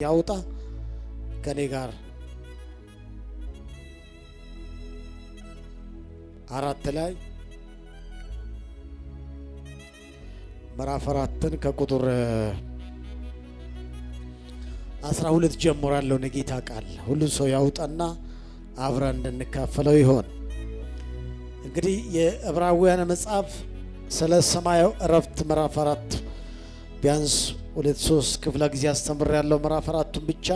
ያውጣ ከኔ ጋር አራት ላይ ምዕራፍ 4 ከቁጥር 12 ጀምሮ ያለው የጌታ ቃል ሁሉን ሰው ያውጣና አብረን እንድንካፈለው ይሆን። እንግዲህ የዕብራውያን መጽሐፍ ስለ ሰማያዊ ዕረፍት ምዕራፍ 4 ቢያንስ 2-3 ክፍለ ጊዜ አስተምር ያለው ምዕራፍ 4ቱን ብቻ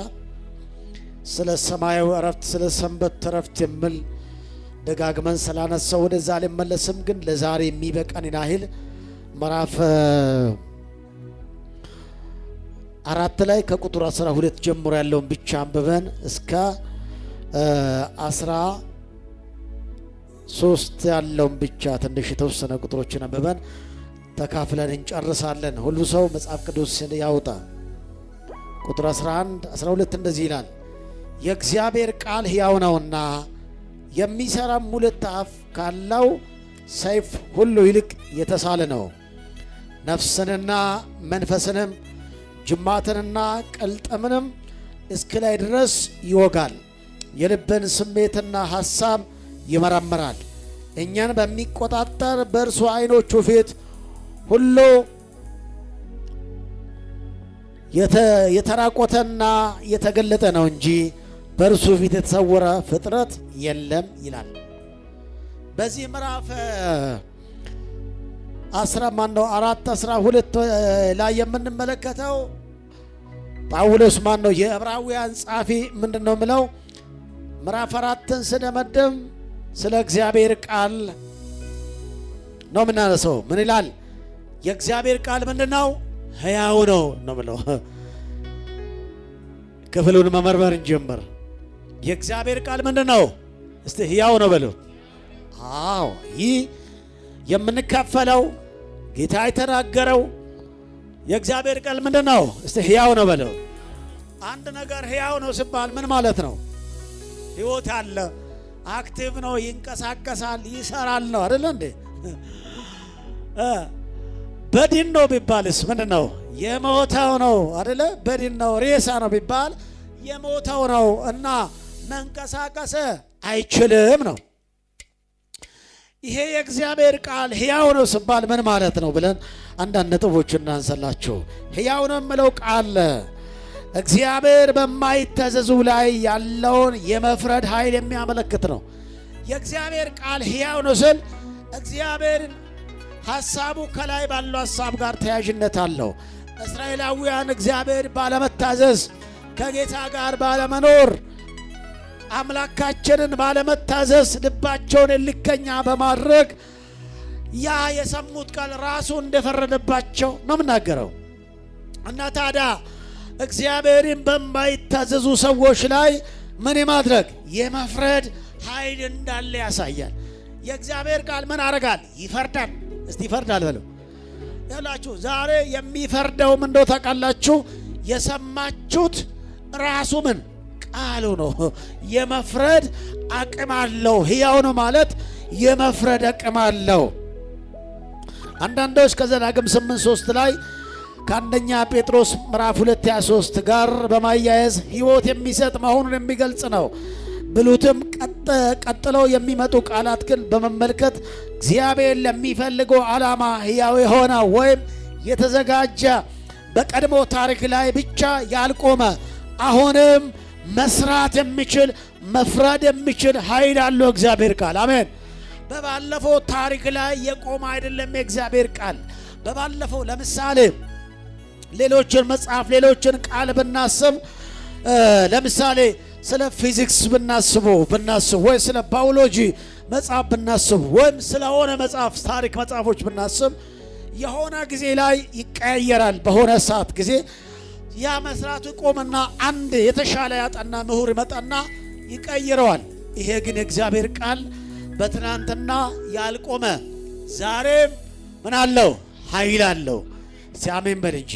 ስለ ሰማያዊ ዕረፍት ስለ ሰንበት ዕረፍት የሚል ደጋግመን ስላነሳው ወደዛ አልመለስም። ግን ለዛሬ የሚበቃን ያህል ምዕራፍ 4 ላይ ከቁጥር 12 ጀምሮ ያለውን ብቻ አንብበን እስከ 13 ያለውን ብቻ ትንሽ የተወሰነ ቁጥሮችን አንብበን ተካፍለን እንጨርሳለን። ሁሉ ሰው መጽሐፍ ቅዱስ ያውጣ። ቁጥር 11 12 እንደዚህ ይላል፣ የእግዚአብሔር ቃል ሕያው ነውና የሚሰራም ሁለት አፍ ካለው ሰይፍ ሁሉ ይልቅ የተሳለ ነው፣ ነፍስንና መንፈስንም ጅማትንና ቅልጥምንም እስኪለይ ድረስ ይወጋል፣ የልብን ስሜትና ሐሳብ ይመረምራል። እኛን በሚቆጣጠር በእርሱ ዓይኖቹ ፊት ሁሉ የተራቆተና የተገለጠ ነው እንጂ በእርሱ ፊት የተሰወረ ፍጥረት የለም ይላል። በዚህ ምዕራፍ 4:12 ላይ የምንመለከተው ጳውሎስ የዕብራውያን ጻፊ ምንድነው የሚለው? ምዕራፍ 4ን ስደመድም ስለ እግዚአብሔር ቃል ነው የምናነሳው። ምን ይላል? የእግዚአብሔር ቃል ምንድነው? ሕያው ነው ነው ብለው ክፍሉን መመርመር እንጀምር። የእግዚአብሔር ቃል ምንድነው? እስቲ ሕያው ነው በሉ። አዎ፣ ይህ የምንካፈለው ጌታ የተናገረው የእግዚአብሔር ቃል ምንድነው? እስቲ ሕያው ነው በሉ። አንድ ነገር ሕያው ነው ሲባል ምን ማለት ነው? ሕይወት አለ፣ አክቲቭ ነው፣ ይንቀሳቀሳል፣ ይሰራል ነው አይደል እንዴ? በድን ነው ቢባልስ ምንድን ነው? የሞተው ነው አይደለ? በድን ነው ሬሳ ነው ቢባል የሞተው ነው እና መንቀሳቀስ አይችልም ነው። ይሄ የእግዚአብሔር ቃል ሕያው ነው ሲባል ምን ማለት ነው ብለን አንዳንድ ነጥቦች እናንሳላችሁ። ሕያው ነው የምለው ቃል እግዚአብሔር በማይታዘዙ ላይ ያለውን የመፍረድ ኃይል የሚያመለክት ነው። የእግዚአብሔር ቃል ሕያው ነው ስል እግዚአብሔርን ሐሳቡ ከላይ ባለው ሐሳብ ጋር ተያያዥነት አለው። እስራኤላውያን እግዚአብሔር ባለመታዘዝ ከጌታ ጋር ባለመኖር አምላካችንን ባለመታዘዝ ልባቸውን እልከኛ በማድረግ ያ የሰሙት ቃል ራሱ እንደፈረደባቸው ነው የምናገረው። እና ታዲያ እግዚአብሔርን በማይታዘዙ ሰዎች ላይ ምን የማድረግ የመፍረድ ኃይል እንዳለ ያሳያል። የእግዚአብሔር ቃል ምን አረጋል? ይፈርዳል። እስቲ ይፈርዳል በለው ያላችሁ። ዛሬ የሚፈርደው ምን እንደው ታውቃላችሁ? የሰማችሁት ራሱ ምን ቃሉ ነው። የመፍረድ አቅም አለው። ሕያው ነው ማለት የመፍረድ አቅም አለው። አንዳንዶች ከዘዳግም 8:3 ላይ ከአንደኛ ጴጥሮስ ምዕራፍ 2:23 ጋር በማያያዝ ሕይወት የሚሰጥ መሆኑን የሚገልጽ ነው ብሉትም ቀጥለው የሚመጡ ቃላት ግን በመመልከት እግዚአብሔር ለሚፈልገው ዓላማ ሕያው የሆነ ወይም የተዘጋጀ በቀድሞ ታሪክ ላይ ብቻ ያልቆመ አሁንም መስራት የሚችል መፍረድ የሚችል ኃይል አለው እግዚአብሔር ቃል። አሜን። በባለፈው ታሪክ ላይ የቆመ አይደለም የእግዚአብሔር ቃል። በባለፈው ለምሳሌ ሌሎችን መጽሐፍ ሌሎችን ቃል ብናስብ ለምሳሌ ስለ ፊዚክስ ብናስብ ወይ ስለ ባዮሎጂ መጽሐፍ ብናስብ ወይም ስለሆነ መጽሐፍ ታሪክ መጽሐፎች ብናስብ የሆነ ጊዜ ላይ ይቀያየራል። በሆነ ሰዓት ጊዜ ያ መስራቱ ቆምና አንድ የተሻለ ያጠና ምሁር ይመጣና ይቀይረዋል። ይሄ ግን የእግዚአብሔር ቃል በትናንትና ያልቆመ ዛሬም ምን አለው? ኃይል አለው። ሲያሜን በል እንጂ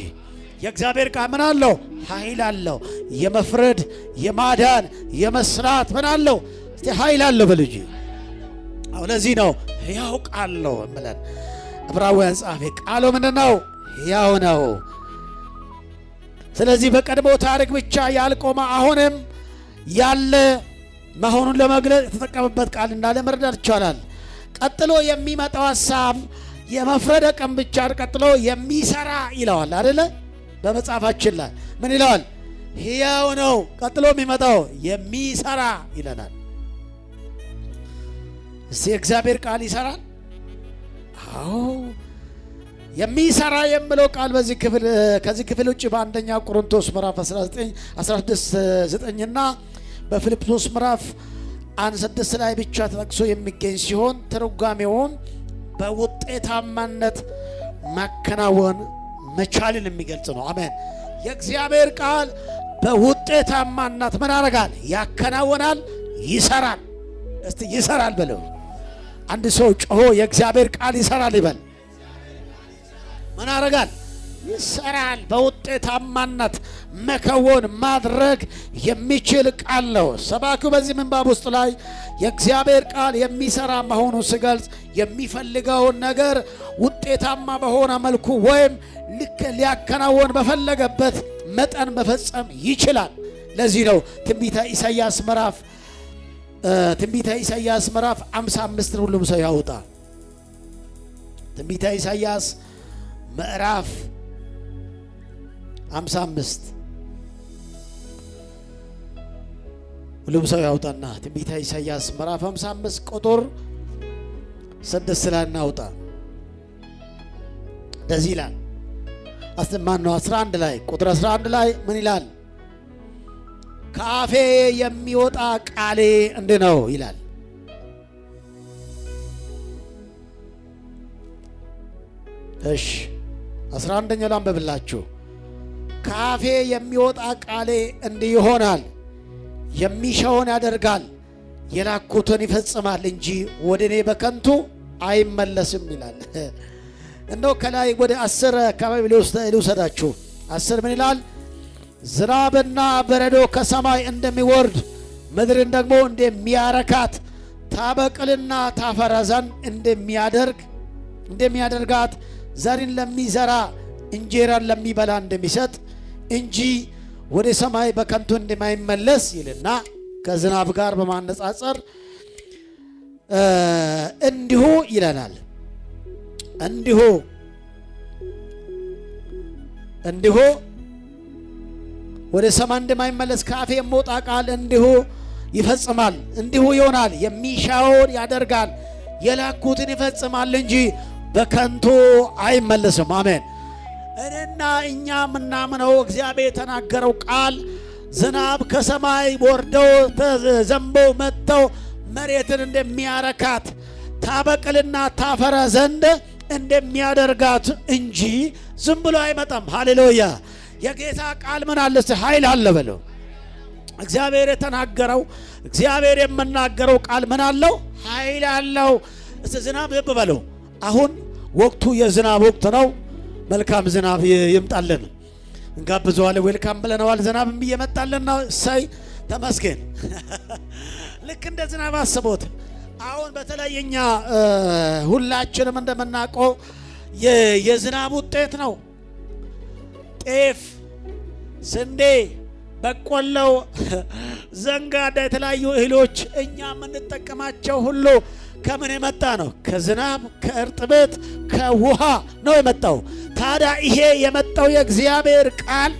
የእግዚአብሔር ቃል ምን አለው? ኃይል አለው። የመፍረድ የማዳን የመስራት ምን አለው? እስቲ ኃይል አለው በል እንጂ። አሁን ለዚህ ነው ሕያው ቃል ነው ብለን ዕብራውያን ጻፈ። ቃሉ ምንድነው? ሕያው ነው። ስለዚህ በቀድሞ ታሪክ ብቻ ያልቆመ አሁንም ያለ መሆኑን ለመግለጽ የተጠቀመበት ቃል እንዳለ መረዳት ይቻላል። ቀጥሎ የሚመጣው ሐሳብ የመፍረድ ቀን ብቻ ቀጥሎ የሚሰራ ይለዋል አይደለ? በመጽሐፋችን ላይ ምን ይለዋል? ሕያው ነው። ቀጥሎ የሚመጣው የሚሰራ ይለናል። እስቲ እግዚአብሔር ቃል ይሰራል? አዎ የሚሰራ የሚለው ቃል ከዚህ ክፍል ውጭ በአንደኛ ቆሮንቶስ ምዕራፍ 16:9 እና በፊልጵስዩስ ምዕራፍ 1:6 ላይ ብቻ ተጠቅሶ የሚገኝ ሲሆን ትርጓሜውም በውጤታማነት ማከናወን መቻልን የሚገልጽ ነው። አሜን። የእግዚአብሔር ቃል በውጤታማነት ምን ያደርጋል? ያከናወናል፣ ይሰራል። እስቲ ይሰራል በለው። አንድ ሰው ጮሆ የእግዚአብሔር ቃል ይሰራል ይበል። ምን ያደርጋል? ይሰራል። በውጤታማነት መከወን ማድረግ የሚችል ቃል ነው። ሰባኪው በዚህ ምንባብ ውስጥ ላይ የእግዚአብሔር ቃል የሚሰራ መሆኑ ሲገልጽ የሚፈልገውን ነገር ውጤታማ በሆነ መልኩ ወይም ልክ ሊያከናወን በፈለገበት መጠን መፈጸም ይችላል። ለዚህ ነው ትንቢተ ኢሳይያስ ምዕራፍ 55 ሁሉም ሰው ያውጣ። ትንቢተ ኢሳይያስ ምዕራፍ 55 ሁሉም ሰው ያውጣና ትንቢተ ኢሳይያስ ምዕራፍ 55 ቁጥር 6 ላይ እናውጣ። እንደዚህ ይላል። 11 ላይ ቁጥር 11 ላይ ምን ይላል? ከአፌ የሚወጣ ቃሌ እንዲህ ነው ይላል። እሺ 11ኛው ላንብብላችሁ። ከአፌ የሚወጣ ቃሌ እንዲህ ይሆናል፣ የሚሻውን ያደርጋል፣ የላኩትን ይፈጽማል እንጂ ወደ እኔ በከንቱ አይመለስም ይላል። እንደው ከላይ ወደ 10 አካባቢ ልውሰዳችሁ። 10 ምን ይላል? ዝናብና በረዶ ከሰማይ እንደሚወርድ ምድርን ደግሞ እንደሚያረካት ታበቅልና ታፈራ ዘንድ እንደሚያደርጋት ዘርን ለሚዘራ እንጀራን ለሚበላ እንደሚሰጥ እንጂ ወደ ሰማይ በከንቱ እንደማይመለስ ይልና ከዝናብ ጋር በማነጻጸር እንዲሁ ይለናል። እንዲሁ ወደ ሰማይ እንደማይመለስ ከአፌ የሚወጣ ቃል እንዲሁ ይፈጽማል፣ እንዲሁ ይሆናል። የሚሻውን ያደርጋል፣ የላኩትን ይፈጽማል እንጂ በከንቱ አይመለስም። አሜን። እኔና እኛ የምናምነው እግዚአብሔር የተናገረው ቃል ዝናብ ከሰማይ ወርደው ዘንበው መጥተው መሬትን እንደሚያረካት ታበቅልና ታፈራ ዘንድ እንደሚያደርጋት እንጂ ዝም ብሎ አይመጣም። ሃሌሉያ! የጌታ ቃል ምን አለ? ኃይል አለ በለው። እግዚአብሔር የተናገረው እግዚአብሔር የምናገረው ቃል ምን አለው? ኃይል አለው። እስቲ ዝናብ ልብ በለው። አሁን ወቅቱ የዝናብ ወቅት ነው። መልካም ዝናብ ይምጣልን እንጋብዘዋለን። ዌልካም ብለነዋል። ዝናብም እየመጣልን ነው። እሰይ ተመስገን። ልክ እንደ ዝናብ አስቦት። አሁን በተለይኛ ሁላችንም እንደምናውቀው የዝናብ ውጤት ነው። ጤፍ፣ ስንዴ፣ በቆሎ፣ ዘንጋዳ፣ የተለያዩ እህሎች እኛ የምንጠቀማቸው ሁሉ ከምን የመጣ ነው? ከዝናብ፣ ከእርጥበት፣ ከውሃ ነው የመጣው። ታዲያ ይሄ የመጣው የእግዚአብሔር ቃል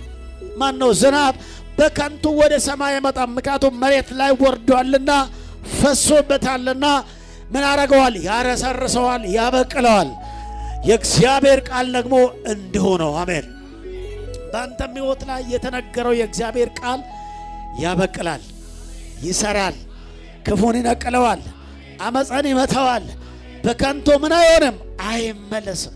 ማን ነው? ዝናብ በከንቱ ወደ ሰማይ አይመጣም። ምክንያቱም መሬት ላይ ወርዷልና ፈሶበታልና ምን ያደርገዋል? ያረሰርሰዋል፣ ያበቅለዋል። የእግዚአብሔር ቃል ደግሞ እንዲሁ ነው። አሜን። በአንተም ሕይወት ላይ የተነገረው የእግዚአብሔር ቃል ያበቅላል፣ ይሰራል፣ ክፉን ይነቅለዋል፣ አመፀን ይመታዋል። በከንቱ ምን አይሆንም? አይመለስም።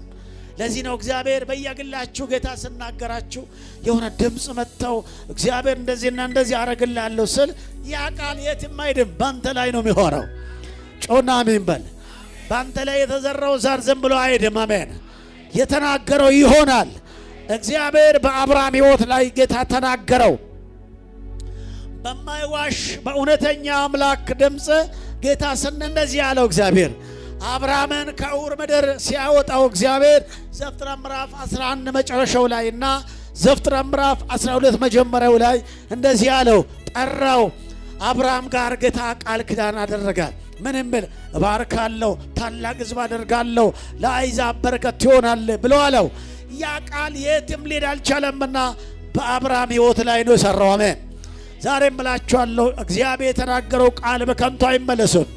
ለዚህ ነው እግዚአብሔር በየግላችሁ ጌታ ስናገራችሁ የሆነ ድምፅ መጥተው እግዚአብሔር እንደዚህና እንደዚህ አረግልሃለሁ ስል ያ ቃል የትም አይድም፣ ባንተ ላይ ነው የሚሆነው። ጮና አሜን በል። ባንተ ላይ የተዘራው ዛር ዝም ብሎ አይድም። አሜን። የተናገረው ይሆናል። እግዚአብሔር በአብርሃም ሕይወት ላይ ጌታ ተናገረው። በማይዋሽ በእውነተኛ አምላክ ድምፅ ጌታ እንደዚህ ያለው እግዚአብሔር አብርሃምን ከኡር ምድር ሲያወጣው እግዚአብሔር ዘፍጥረት ምዕራፍ 11 መጨረሻው ላይና ዘፍጥረት ምዕራፍ 12 መጀመሪያው ላይ እንደዚህ ያለው ጠራው። አብርሃም ጋር ጌታ ቃል ኪዳን አደረጋል። ምን የሚል እባርካለሁ፣ ታላቅ ሕዝብ አደርጋለሁ፣ ለአሕዛብ በረከት ትሆናለህ ብሎ አለው። ያ ቃል የትም ሊሄድ አልቻለምና በአብርሃም ሕይወት ላይ ነው የሰራው። አሜን። ዛሬም እላችኋለሁ እግዚአብሔር የተናገረው ቃል በከንቱ አይመለስም።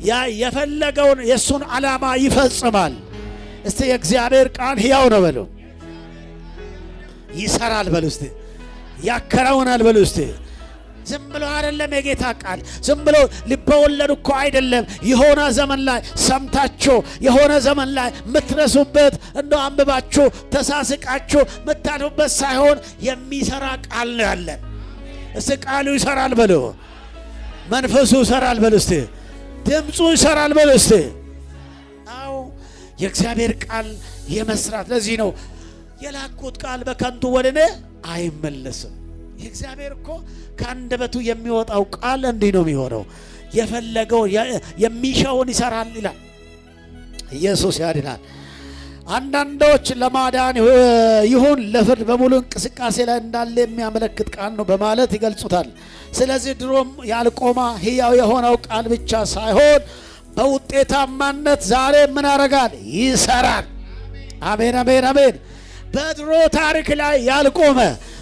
ያ የፈለገውን የእሱን ዓላማ ይፈጽማል። እስቲ የእግዚአብሔር ቃል ሕያው ነው በሉ። ይሰራል በሉ። እስቲ ያከናውናል በሉ። እስቲ ዝም ብሎ አይደለም የጌታ ቃል፣ ዝም ብሎ ልበወለድ እኮ አይደለም። የሆነ ዘመን ላይ ሰምታችሁ የሆነ ዘመን ላይ ምትረሱበት እንደው አንብባችሁ ተሳስቃችሁ ምታልፉበት ሳይሆን የሚሰራ ቃል ነው ያለን። እስቲ ቃሉ ይሰራል በሉ። መንፈሱ ይሰራል በሉ። እስቲ ድምፁ ይሰራል በሉ። እስቲ አዎ የእግዚአብሔር ቃል የመስራት ለዚህ ነው የላኩት ቃል በከንቱ ወደ እኔ አይመለስም። የእግዚአብሔር እኮ ከአንደበቱ የሚወጣው ቃል እንዲህ ነው የሚሆነው። የፈለገው የሚሻውን ይሰራል ይላል። ኢየሱስ ያድናል። አንዳንዶች ለማዳን ይሁን ለፍርድ በሙሉ እንቅስቃሴ ላይ እንዳለ የሚያመለክት ቃል ነው በማለት ይገልጹታል። ስለዚህ ድሮም ያልቆመ ሕያው የሆነው ቃል ብቻ ሳይሆን በውጤታማነት ዛሬ ምን ያደርጋል? ይሰራል። አሜን፣ አሜን፣ አሜን። በድሮ ታሪክ ላይ ያልቆመ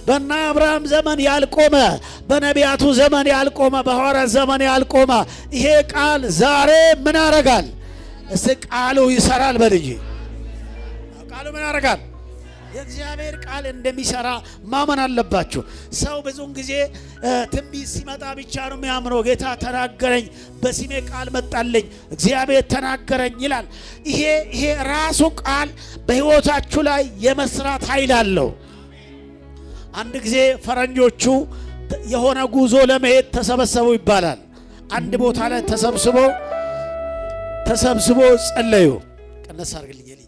በእነ አብርሃም ዘመን ያልቆመ በነቢያቱ ዘመን ያልቆመ በሐዋርያት ዘመን ያልቆመ ይሄ ቃል ዛሬ ምን ያደርጋል? እስቲ ቃሉ ይሰራል በልጅ ቃሉ ምን ያደርጋል? የእግዚአብሔር ቃል እንደሚሰራ ማመን አለባችሁ። ሰው ብዙውን ጊዜ ትንቢት ሲመጣ ብቻ ነው የሚያምነው። ጌታ ተናገረኝ፣ በስሜ ቃል መጣልኝ፣ እግዚአብሔር ተናገረኝ ይላል። ይሄ ራሱ ቃል በሕይወታችሁ ላይ የመስራት ኃይል አለው። አንድ ጊዜ ፈረንጆቹ የሆነ ጉዞ ለመሄድ ተሰበሰቡ ይባላል። አንድ ቦታ ላይ ተሰብስቦ ጸለዩ። ቀነስ አድርግልኝ።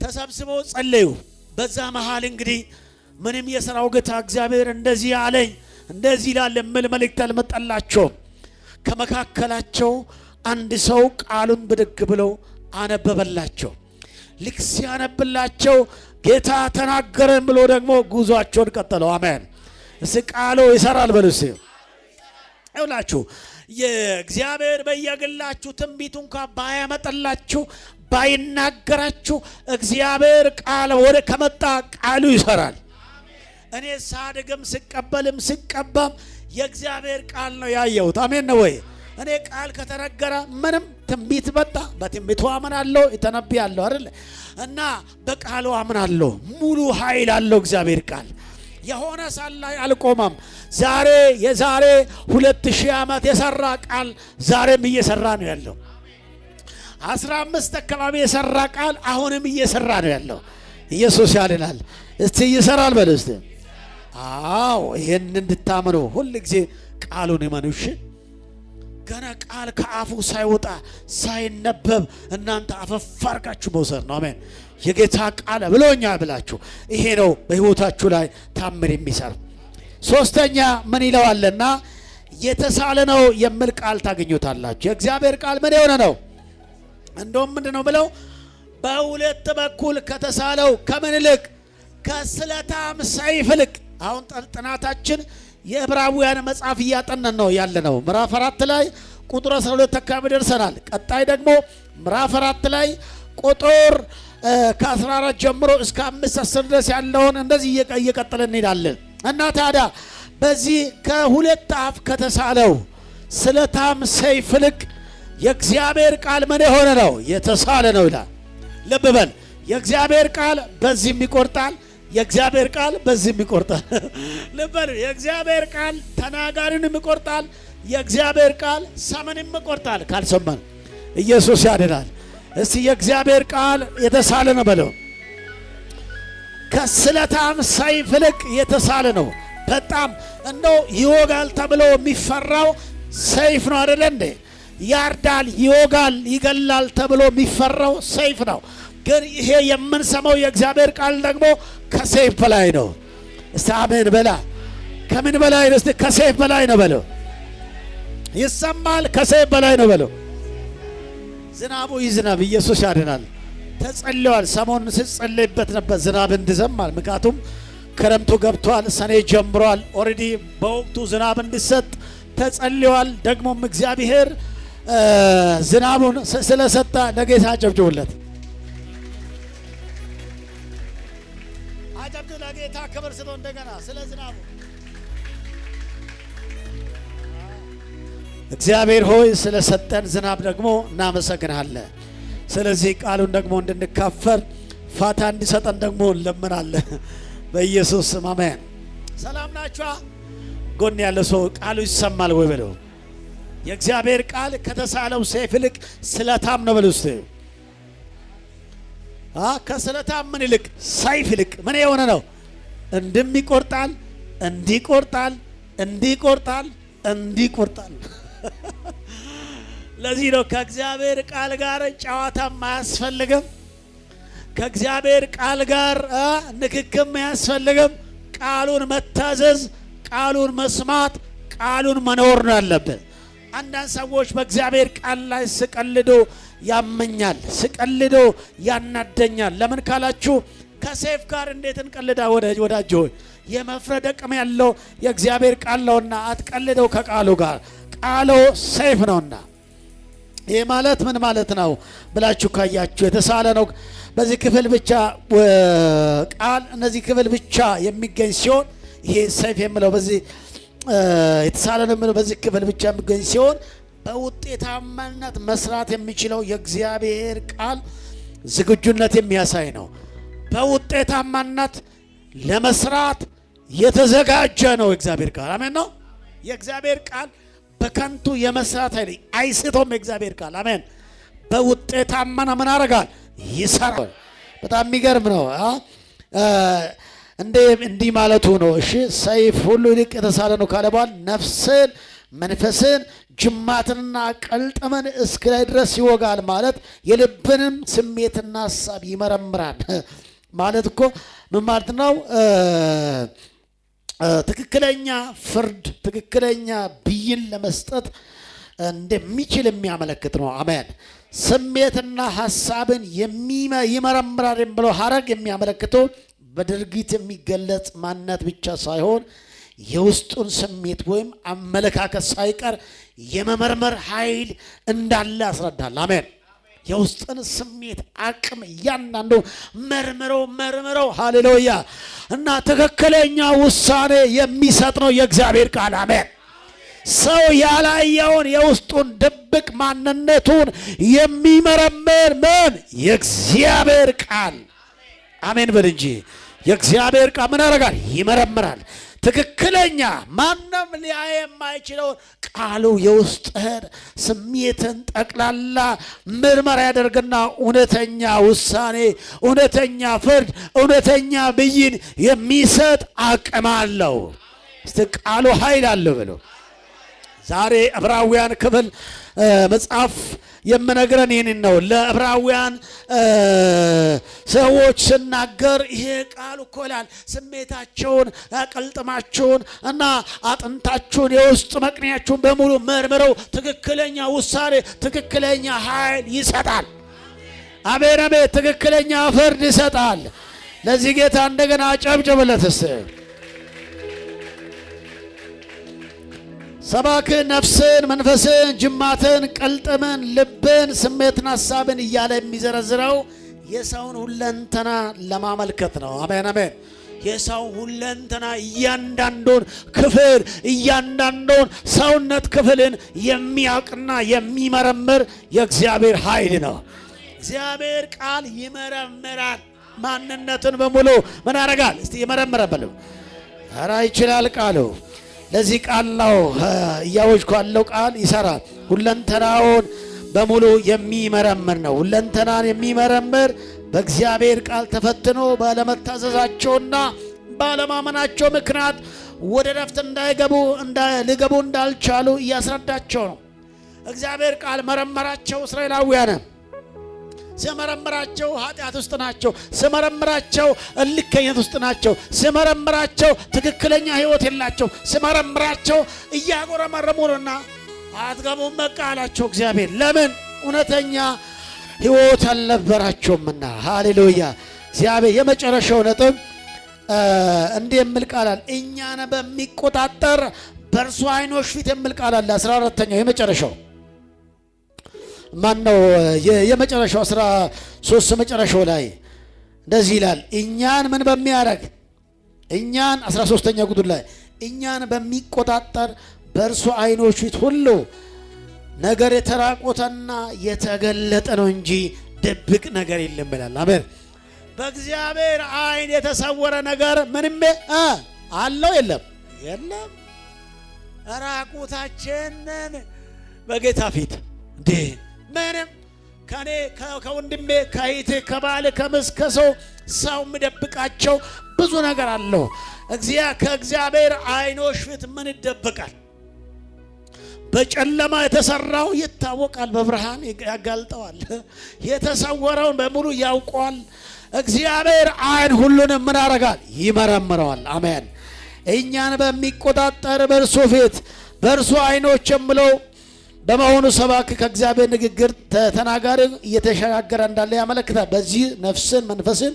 ተሰብስበው ጸለዩ። በዛ መሃል እንግዲህ ምንም የሥራው ጌታ እግዚአብሔር እንደዚህ አለኝ እንደዚህ ይላል የሚል መልእክት አልመጣላቸውም። ከመካከላቸው አንድ ሰው ቃሉን ብድግ ብለው አነበበላቸው። ልክ ሲያነብላቸው ጌታ ተናገረን ብሎ ደግሞ ጉዟቸውን ቀጠለው። አሜን። እስ ቃሉ ይሰራል በሉ። እስ ይውላችሁ የእግዚአብሔር በየግላችሁ ትንቢቱ እንኳን ባያመጣላችሁ ባይናገራችሁ እግዚአብሔር ቃል ወደ ከመጣ ቃሉ ይሰራል። እኔ ሳድግም ስቀበልም ስቀባም የእግዚአብሔር ቃል ነው ያየሁት። አሜን ነው ወይ? እኔ ቃል ከተነገረ ምንም ትንቢት መጣ በትንቢቱ አምናለሁ፣ እተነብያለሁ አይደል? እና በቃሉ አምናለሁ። ሙሉ ኃይል አለው እግዚአብሔር ቃል። የሆነ ሳላ አልቆመም። የዛሬ 2000 ዓመት የሰራ ቃል ዛሬም እየሰራ ነው ያለው። 15 አካባቢ የሰራ ቃል አሁንም እየሰራ ነው ያለው። ኢየሱስ ያድናል። እስቲ ይሰራል በሉ እስቲ። አዎ ይሄን እንድታምኑ ሁሉ ጊዜ ቃሉን እመኑሽ። ገና ቃል ከአፉ ሳይወጣ ሳይነበብ እናንተ አፈፋርጋችሁ መውሰድ ነው። አሜን። የጌታ ቃል ብሎኛል ብላችሁ ይሄ ነው በሕይወታችሁ ላይ ታምር የሚሰራ። ሶስተኛ ምን ይለዋልና የተሳለ ነው የሚል ቃል ታገኙታላችሁ። የእግዚአብሔር ቃል ምን የሆነ ነው? እንደውም ምንድነው ብለው በሁለት በኩል ከተሳለው ከምን ይልቅ? ከስለታም ሰይፍ ይልቅ። አሁን ጥናታችን የዕብራውያን መጽሐፍ እያጠናን ነው ያለነው። ምዕራፍ 4 ላይ ቁጥር 12 አካባቢ ደርሰናል። ቀጣይ ደግሞ ምዕራፍ 4 ላይ ቁጥር ከ14 ጀምሮ እስከ 5-10 ድረስ ያለውን እንደዚህ እየቀጠለን እንሄዳለን። እና ታዲያ በዚህ ከሁለት አፍ ከተሳለው ስለታም ሰይፍ ይልቅ የእግዚአብሔር ቃል ምን የሆነ ነው? የተሳለ ነው ይላል። ልብ በል። የእግዚአብሔር ቃል በዚህም ይቆርጣል፣ የእግዚአብሔር ቃል በዚህም ይቆርጣል። ልብ በል። የእግዚአብሔር ቃል ተናጋሪንም ይቆርጣል፣ የእግዚአብሔር ቃል ሰምንም ይቆርጣል። ካልሰማን ኢየሱስ ያድናል። እስቲ የእግዚአብሔር ቃል የተሳለ ነው በለው። ከስለታም ሰይፍ ይልቅ የተሳለ ነው። በጣም እንደው ይወጋል ተብሎ የሚፈራው ሰይፍ ነው አይደለ እንዴ? ያርዳል፣ ይወጋል፣ ይገላል ተብሎ የሚፈራው ሰይፍ ነው። ግን ይሄ የምንሰማው የእግዚአብሔር ቃል ደግሞ ከሰይፍ በላይ ነው። እስቲ አሜን በላ። ከምን በላይ ነው? እስቲ ከሰይፍ በላይ ነው በለው። ይሰማል። ከሰይፍ በላይ ነው በለው። ዝናቡ ይዝናብ። ኢየሱስ ያድናል። ተጸልዋል። ሰሞኑን ሲጸለይበት ነበር ዝናብ እንዲዘንብ። ምክንያቱም ክረምቱ ገብቷል። ሰኔ ጀምሯል። ኦሬዲ በወቅቱ ዝናብ እንዲሰጥ ተጸልዮአል። ደግሞም እግዚአብሔር ዝናቡን ስለሰጠ ለጌታ አጨብጭቡለት። አጨብጭቡ ለጌታ ክብር ስጡ። እንደገና ስለ ዝናቡ እግዚአብሔር ሆይ ስለሰጠን ዝናብ ደግሞ እናመሰግናለን። ስለዚህ ቃሉን ደግሞ እንድንካፈል ፋታ እንዲሰጠን ደግሞ እንለምናለን። በኢየሱስ ስም አሜን። ሰላም ናችኋ? ጎን ያለ ሰው ቃሉ ይሰማል ወይ በለው። የእግዚአብሔር ቃል ከተሳለው ሰይፍ ይልቅ ስለታም ነው በለው። እስቲ ከስለታም ምን ይልቅ? ሰይፍ ይልቅ ምን የሆነ ነው? እንደሚቆርጣል፣ እንዲቆርጣል፣ እንዲቆርጣል፣ እንዲቆርጣል። ለዚህ ነው ከእግዚአብሔር ቃል ጋር ጨዋታም አያስፈልግም። ከእግዚአብሔር ቃል ጋር ንክክም አያስፈልግም። ቃሉን መታዘዝ፣ ቃሉን መስማት፣ ቃሉን መኖር ነው ያለብን። አንዳንድ ሰዎች በእግዚአብሔር ቃል ላይ ስቀልዶ ያመኛል፣ ስቀልዶ ያናደኛል። ለምን ካላችሁ ከሰይፍ ጋር እንዴት እንቀልዳ ወዳጅ ሆይ? የመፍረድ አቅም ያለው የእግዚአብሔር ቃል ነውና አትቀልደው ከቃሉ ጋር። ቃሉ ሰይፍ ነውና። ይህ ማለት ምን ማለት ነው ብላችሁ ካያችሁ የተሳለ ነው። በዚህ ክፍል ብቻ ቃል እነዚህ ክፍል ብቻ የሚገኝ ሲሆን ይሄ ሰይፍ የምለው በዚህ የተሳለ ነው የምለው በዚህ ክፍል ብቻ የሚገኝ ሲሆን በውጤታማነት መስራት የሚችለው የእግዚአብሔር ቃል ዝግጁነት የሚያሳይ ነው። በውጤታማነት ለመስራት የተዘጋጀ ነው የእግዚአብሔር ቃል። አሜን ነው። የእግዚአብሔር ቃል በከንቱ የመስራት አይስቶም። የእግዚአብሔር ቃል አሜን በውጤታማና ምን ያደርጋል? ይሰራል። በጣም የሚገርም ነው። እንዲህ ማለቱ ነው። እሺ ሰይፍ ሁሉ ይልቅ የተሳለ ነው ካለ በኋላ ነፍስን፣ መንፈስን፣ ጅማትንና ቅልጥምን እስከ ላይ ድረስ ይወጋል ማለት የልብንም ስሜትና ሀሳብ ይመረምራል ማለት እኮ ምን ማለት ነው? ትክክለኛ ፍርድ፣ ትክክለኛ ብይን ለመስጠት እንደሚችል የሚያመለክት ነው። አሜን። ስሜትና ሀሳብን ይመረምራል ብለው ሀረግ የሚያመለክተው በድርጊት የሚገለጽ ማንነት ብቻ ሳይሆን የውስጡን ስሜት ወይም አመለካከት ሳይቀር የመመርመር ኃይል እንዳለ ያስረዳል። አሜን። የውስጥን ስሜት አቅም እያንዳንዱ መርምረው ሃሌሉያ እና ትክክለኛ ውሳኔ የሚሰጥ ነው የእግዚአብሔር ቃል። አሜን። ሰው ያላየውን የውስጡን ድብቅ ማንነቱን የሚመረምር ምን? የእግዚአብሔር ቃል። አሜን በል እንጂ የእግዚአብሔር ቃል ምን ያደርጋል? ይመረምራል። ትክክለኛ ማንም ሊያይ የማይችለውን ቃሉ የውስጥህን ስሜትን ጠቅላላ ምርመራ ያደርግና እውነተኛ ውሳኔ፣ እውነተኛ ፍርድ፣ እውነተኛ ብይን የሚሰጥ አቅም አለው። እስቲ ቃሉ ኃይል አለው ብሎ ዛሬ ዕብራውያን ክፍል መጽሐፍ የምነግረን ይህንን ነው። ለዕብራውያን ሰዎች ስናገር ይሄ ቃል እኮ ይላል ስሜታቸውን፣ ቅልጥማቸውን እና አጥንታቸውን የውስጥ መቅንያቸውን በሙሉ መርምረው ትክክለኛ ውሳኔ፣ ትክክለኛ ኃይል ይሰጣል። አሜን አሜን። ትክክለኛ ፍርድ ይሰጣል። ለዚህ ጌታ እንደገና አጨብጭብለትስ። ሰባክ ነፍስን፣ መንፈስን፣ ጅማትን፣ ቅልጥምን፣ ልብን፣ ስሜትን፣ ሀሳብን እያለ የሚዘረዝረው የሰውን ሁለንተና ለማመልከት ነው። አሜን አሜን። የሰውን ሁለንተና እያንዳንዱን ክፍል እያንዳንዱን ሰውነት ክፍልን የሚያውቅና የሚመረምር የእግዚአብሔር ኃይል ነው። እግዚአብሔር ቃል ይመረምራል። ማንነትን በሙሉ ምን ያደርጋል? እስቲ ይመረምራል። ኧረ ይችላል ቃሉ። ለዚህ ቃል ነው እያወጅኩ ያለው ቃል ይሰራል። ሁለንተናውን በሙሉ የሚመረምር ነው። ሁለንተናን የሚመረምር በእግዚአብሔር ቃል ተፈትኖ ባለመታዘዛቸውና ባለማመናቸው ምክንያት ወደ ረፍት ሊገቡ እንዳልቻሉ እያስረዳቸው ነው። እግዚአብሔር ቃል መረመራቸው። እስራኤላውያን ስመረምራቸው ኃጢአት ውስጥ ናቸው። ስመረምራቸው እልከኝነት ውስጥ ናቸው። ስመረምራቸው ትክክለኛ ሕይወት የላቸው። ስመረምራቸው እያጎረመረሙና አትገቡም በቃ አላቸው እግዚአብሔር። ለምን? እውነተኛ ሕይወት አልነበራቸውምና። ሃሌሉያ። እግዚአብሔር የመጨረሻው ነጥብ እንዲህ የሚል ቃል አለ። እኛን በሚቆጣጠር በእርሱ ዓይኖች ፊት የሚል ቃል አለ። 14ኛው የመጨረሻው ማን ነው? የመጨረሻው 13 መጨረሻው ላይ እንደዚህ ይላል። እኛን ምን በሚያደርግ እኛን 13ኛው ቁጥር ላይ እኛን በሚቆጣጠር በእርሱ ዓይኖች ፊት ሁሉ ነገር የተራቆተና የተገለጠ ነው እንጂ ድብቅ ነገር የለም ይላል። አሜን። በእግዚአብሔር ዓይን የተሰወረ ነገር ምንም አለው የለም? የለም። ራቁታችንን በጌታ ፊት እንዴ ምንም ከኔ ከወንድሜ ከእህቴ ከባል ከምስት ከሰው የሚደብቃቸው ብዙ ነገር አለው። ከእግዚአብሔር ዓይኖች ፊት ምን ይደበቃል? በጨለማ የተሰራው ይታወቃል፣ በብርሃን ያጋልጠዋል። የተሰወረውን በሙሉ ያውቀዋል። እግዚአብሔር ዓይን ሁሉንም ምን ያደርጋል? ይመረምረዋል። አሜን። እኛን በሚቆጣጠር በእርሱ ፊት በእርሱ ዓይኖች የምለው በመሆኑ ሰባኪ ከእግዚአብሔር ንግግር ተናጋሪ እየተሸጋገረ እንዳለ ያመለክታል። በዚህ ነፍስን መንፈስን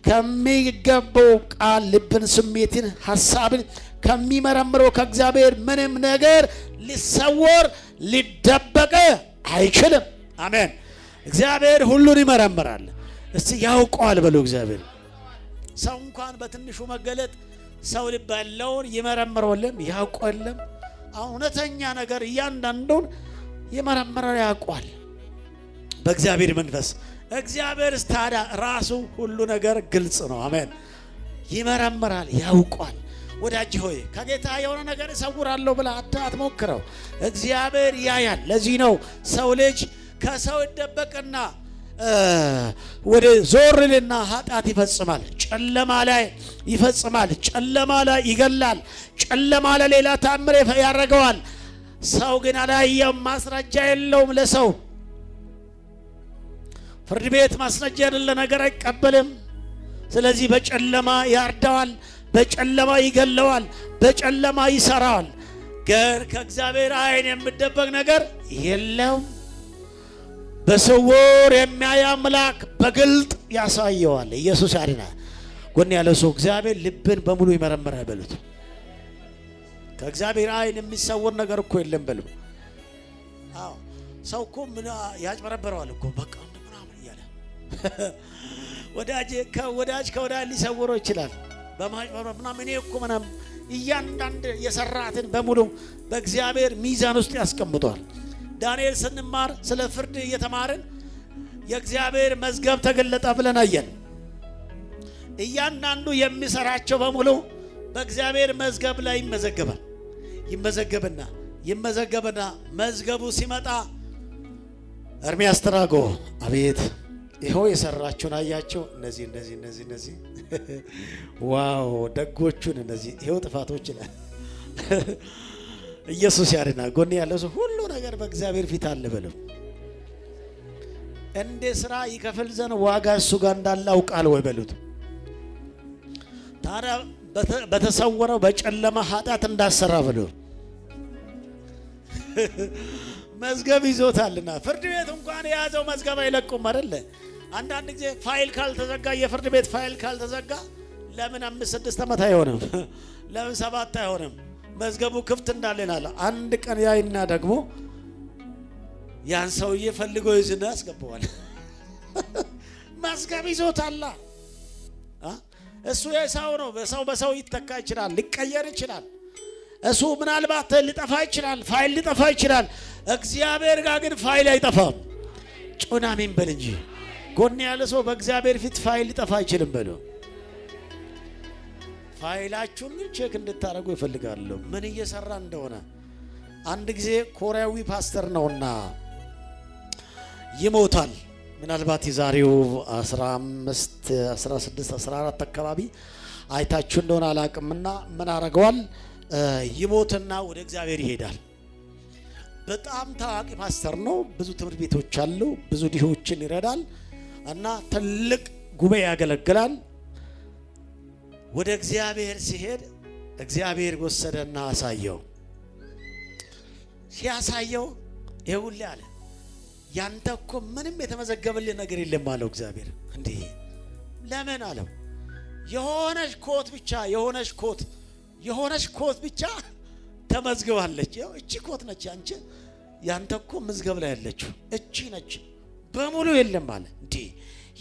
ከሚገባው ቃል ልብን፣ ስሜትን፣ ሐሳብን ከሚመረምረው ከእግዚአብሔር ምንም ነገር ሊሰወር ሊደበቅ አይችልም። አሜን። እግዚአብሔር ሁሉን ይመረምራል። እስቲ ያውቀዋል በሉ። እግዚአብሔር ሰው እንኳን በትንሹ መገለጥ ሰው ልብ ያለውን ይመረምረውልም ያውቀውልም። እውነተኛ ነገር እያንዳንዱን ይመረምራል ያውቀዋል በእግዚአብሔር መንፈስ። እግዚአብሔር ታዲያ ራሱ ሁሉ ነገር ግልጽ ነው። አሜን። ይመረምራል ያውቀዋል። ወዳጅ ሆይ ከጌታ የሆነ ነገር እሰውራለሁ ብለህ አትሞክረው። እግዚአብሔር ያያል። ለዚህ ነው ሰው ልጅ ከሰው ይደበቅና ወደ ዞርልና ኃጢአት ይፈጽማል። ጨለማ ላይ ይፈጽማል። ጨለማ ላይ ይገላል። ጨለማ ላይ ሌላ ተአምር ያደርገዋል። ሰው ግን አላየም፣ ማስረጃ የለውም። ለሰው ፍርድ ቤት ማስረጃ የሌለ ነገር አይቀበልም። ስለዚህ በጨለማ ያርደዋል፣ በጨለማ ይገለዋል፣ በጨለማ ይሰራዋል። ግን ከእግዚአብሔር ዓይን የሚደበቅ ነገር የለውም። በስውር የሚያይ አምላክ በግልጥ ያሳየዋል። ኢየሱስ ያድናል። ጎን ያለው ሰው እግዚአብሔር ልብን በሙሉ ይመረምራል በሉት። ከእግዚአብሔር ዓይን የሚሰወር ነገር እኮ የለም በሉ። አዎ ሰው እኮ ምን ያጭበረበረዋል እኮ በቃ ምናምን እያለ ወዳጅ ከወዳጅ ሊሰውረው ይችላል በማጭበረበር ምናምን። እኔ እኮ ምናምን እያንዳንድ የሰራትን በሙሉ በእግዚአብሔር ሚዛን ውስጥ ያስቀምጧል። ዳንኤል ስንማር ስለ ፍርድ እየተማርን የእግዚአብሔር መዝገብ ተገለጠ ብለን አየን። እያንዳንዱ የሚሰራቸው በሙሉ በእግዚአብሔር መዝገብ ላይ ይመዘገብና መዝገቡ ሲመጣ ኤርምያስ ተናጎ አቤት ይኸው የሰራቸውን አያቸው። እነዚህ ዋው ደጎቹን እነዚህ ይኸው ጥፋቶች ላይ ኢየሱስ ያድናል። ጎን ያለው ሰው ሁሉ ነገር በእግዚአብሔር ፊት አለ በለው። እንደ ስራ ይከፍል ዘንድ ዋጋ እሱ ጋር እንዳለ አውቃል ወይ በሉት። ታዲያ በተሰወረው በጨለማ ኃጢአት እንዳሰራ በለው። መዝገብ ይዞታልና ፍርድ ቤት እንኳን የያዘው መዝገብ አይለቁም አይደለ? አንዳንድ ጊዜ ፋይል ካልተዘጋ የፍርድ ቤት ፋይል ካልተዘጋ ለምን 5-6 ዓመት አይሆንም? ለምን 7 አይሆንም? መዝገቡ ክፍት እንዳለናል። አንድ ቀን ያይና ደግሞ ያን ሰውዬ ፈልጎ ይዝና ያስገባዋል። መዝገብ ይዞታል። እሱ የሰው ነው። በሰው ይተካ ይችላል፣ ሊቀየር ይችላል። እሱ ምናልባት ሊጠፋ ይችላል፣ ፋይል ሊጠፋ ይችላል። እግዚአብሔር ጋር ግን ፋይል አይጠፋም። ጮና አሜን በል እንጂ። ጎን ያለ ሰው በእግዚአብሔር ፊት ፋይል ሊጠፋ አይችልም በሉ። ፋይላችሁን ግን ቼክ እንድታደርጉ ይፈልጋለሁ፣ ምን እየሰራ እንደሆነ። አንድ ጊዜ ኮሪያዊ ፓስተር ነውና ይሞታል። ምናልባት የዛሬው 15 16 14 አካባቢ አይታችሁ እንደሆነ አላቅምና ምን አረጋዋል? ይሞትና ወደ እግዚአብሔር ይሄዳል። በጣም ታዋቂ ፓስተር ነው። ብዙ ትምህርት ቤቶች አሉ፣ ብዙ ድሆችን ይረዳል እና ትልቅ ጉባኤ ያገለግላል። ወደ እግዚአብሔር ሲሄድ እግዚአብሔር ወሰደና አሳየው። ሲያሳየው ይኸውልህ አለ፣ ያንተ እኮ ምንም የተመዘገበልህ ነገር የለም አለው እግዚአብሔር። እንዴ ለምን አለው? የሆነች ኮት ብቻ ተመዝግባለች። ያው እቺ ኮት ነች አንቺ ያንተ እኮ መዝገብ ላይ ያለችው እቺ ነች። በሙሉ የለም አለ። እንዴ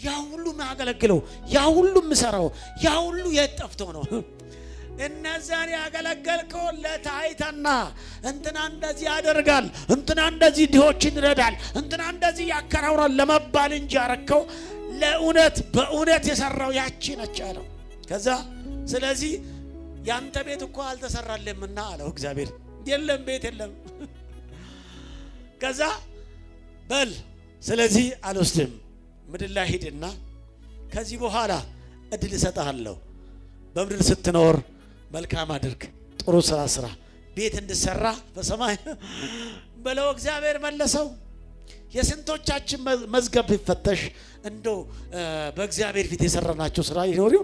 ያ ሁሉ ማገለግለው ያ ሁሉ ምሰራው ያ ሁሉ የጠፍቶ ነው? እነዛን ያገለገልከው ለታይታና እንትና እንደዚህ ያደርጋል፣ እንትና እንደዚህ ድሆችን ይረዳል፣ እንትና እንደዚህ ያከራውራል ለመባል እንጂ ያረከው ለእውነት በእውነት የሰራው ያቺ ነች አለው። ከዛ ስለዚህ ያንተ ቤት እኮ አልተሰራልህምና አለው እግዚአብሔር። የለም ቤት የለም። ከዛ በል ስለዚህ አልወስድም፣ ምድር ላይ ሂድና ከዚህ በኋላ እድል እሰጥሃለሁ። በምድር ስትኖር መልካም አድርግ፣ ጥሩ ስራ ቤት እንድሰራ በሰማይ በለው እግዚአብሔር መለሰው። የስንቶቻችን መዝገብ ቢፈተሽ እንደው በእግዚአብሔር ፊት የሰራናቸው ስራ ይኖሪው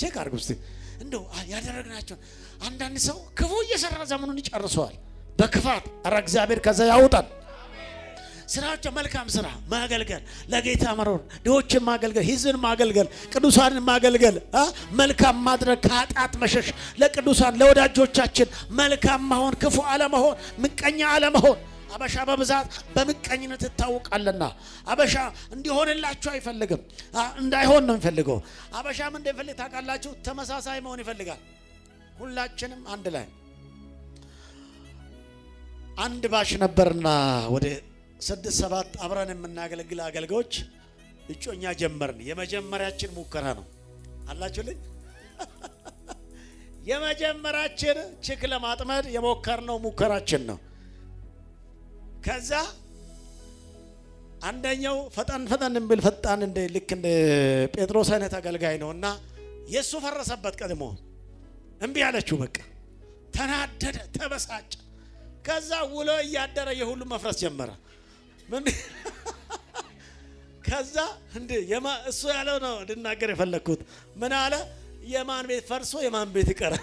ቼክ አድርጉ እስቲ። እንደው ያደረግናቸው አንዳንድ ሰው ክፉ እየሰራ ዘመኑን ይጨርሰዋል በክፋት። ኧረ እግዚአብሔር ከዛ ያውጣል። ስራቸው መልካም ስራ ማገልገል፣ ለጌታ መኖር፣ ድሆችን ማገልገል፣ ሕዝብን ማገልገል፣ ቅዱሳንን ማገልገል፣ መልካም ማድረግ፣ ከኃጢአት መሸሽ፣ ለቅዱሳን ለወዳጆቻችን መልካም መሆን፣ ክፉ አለመሆን፣ ምቀኛ አለመሆን። አበሻ በብዛት በምቀኝነት ይታወቃልና አበሻ እንዲሆንላችሁ አይፈልግም፣ እንዳይሆን ነው የሚፈልገው። አበሻ ምን እንደሚፈልግ ታውቃላችሁ? ተመሳሳይ መሆን ይፈልጋል። ሁላችንም አንድ ላይ አንድ ባሽ ነበርና ወደ 6-7 አብረን የምናገለግል አገልጋዮች እጮኛ ጀመርን። የመጀመሪያችን ሙከራ ነው አላችሁልኝ። የመጀመሪያችን ችክ ለማጥመድ የሞከርነው ሙከራችን ነው። ከዛ አንደኛው ፈጣን እንብል ፈጣን እንደ ልክ እንደ ጴጥሮስ አይነት አገልጋይ ነውና የሱ ፈረሰበት። ቀድሞ እምቢ አለችው። በቃ ተናደደ፣ ተበሳጨ። ከዛ ውሎ እያደረ የሁሉ መፍረስ ጀመረ። ከዛ እንዴ እሱ ያለው ነው ልናገር የፈለኩት። ምን አለ? የማን ቤት ፈርሶ የማን ቤት ይቀር?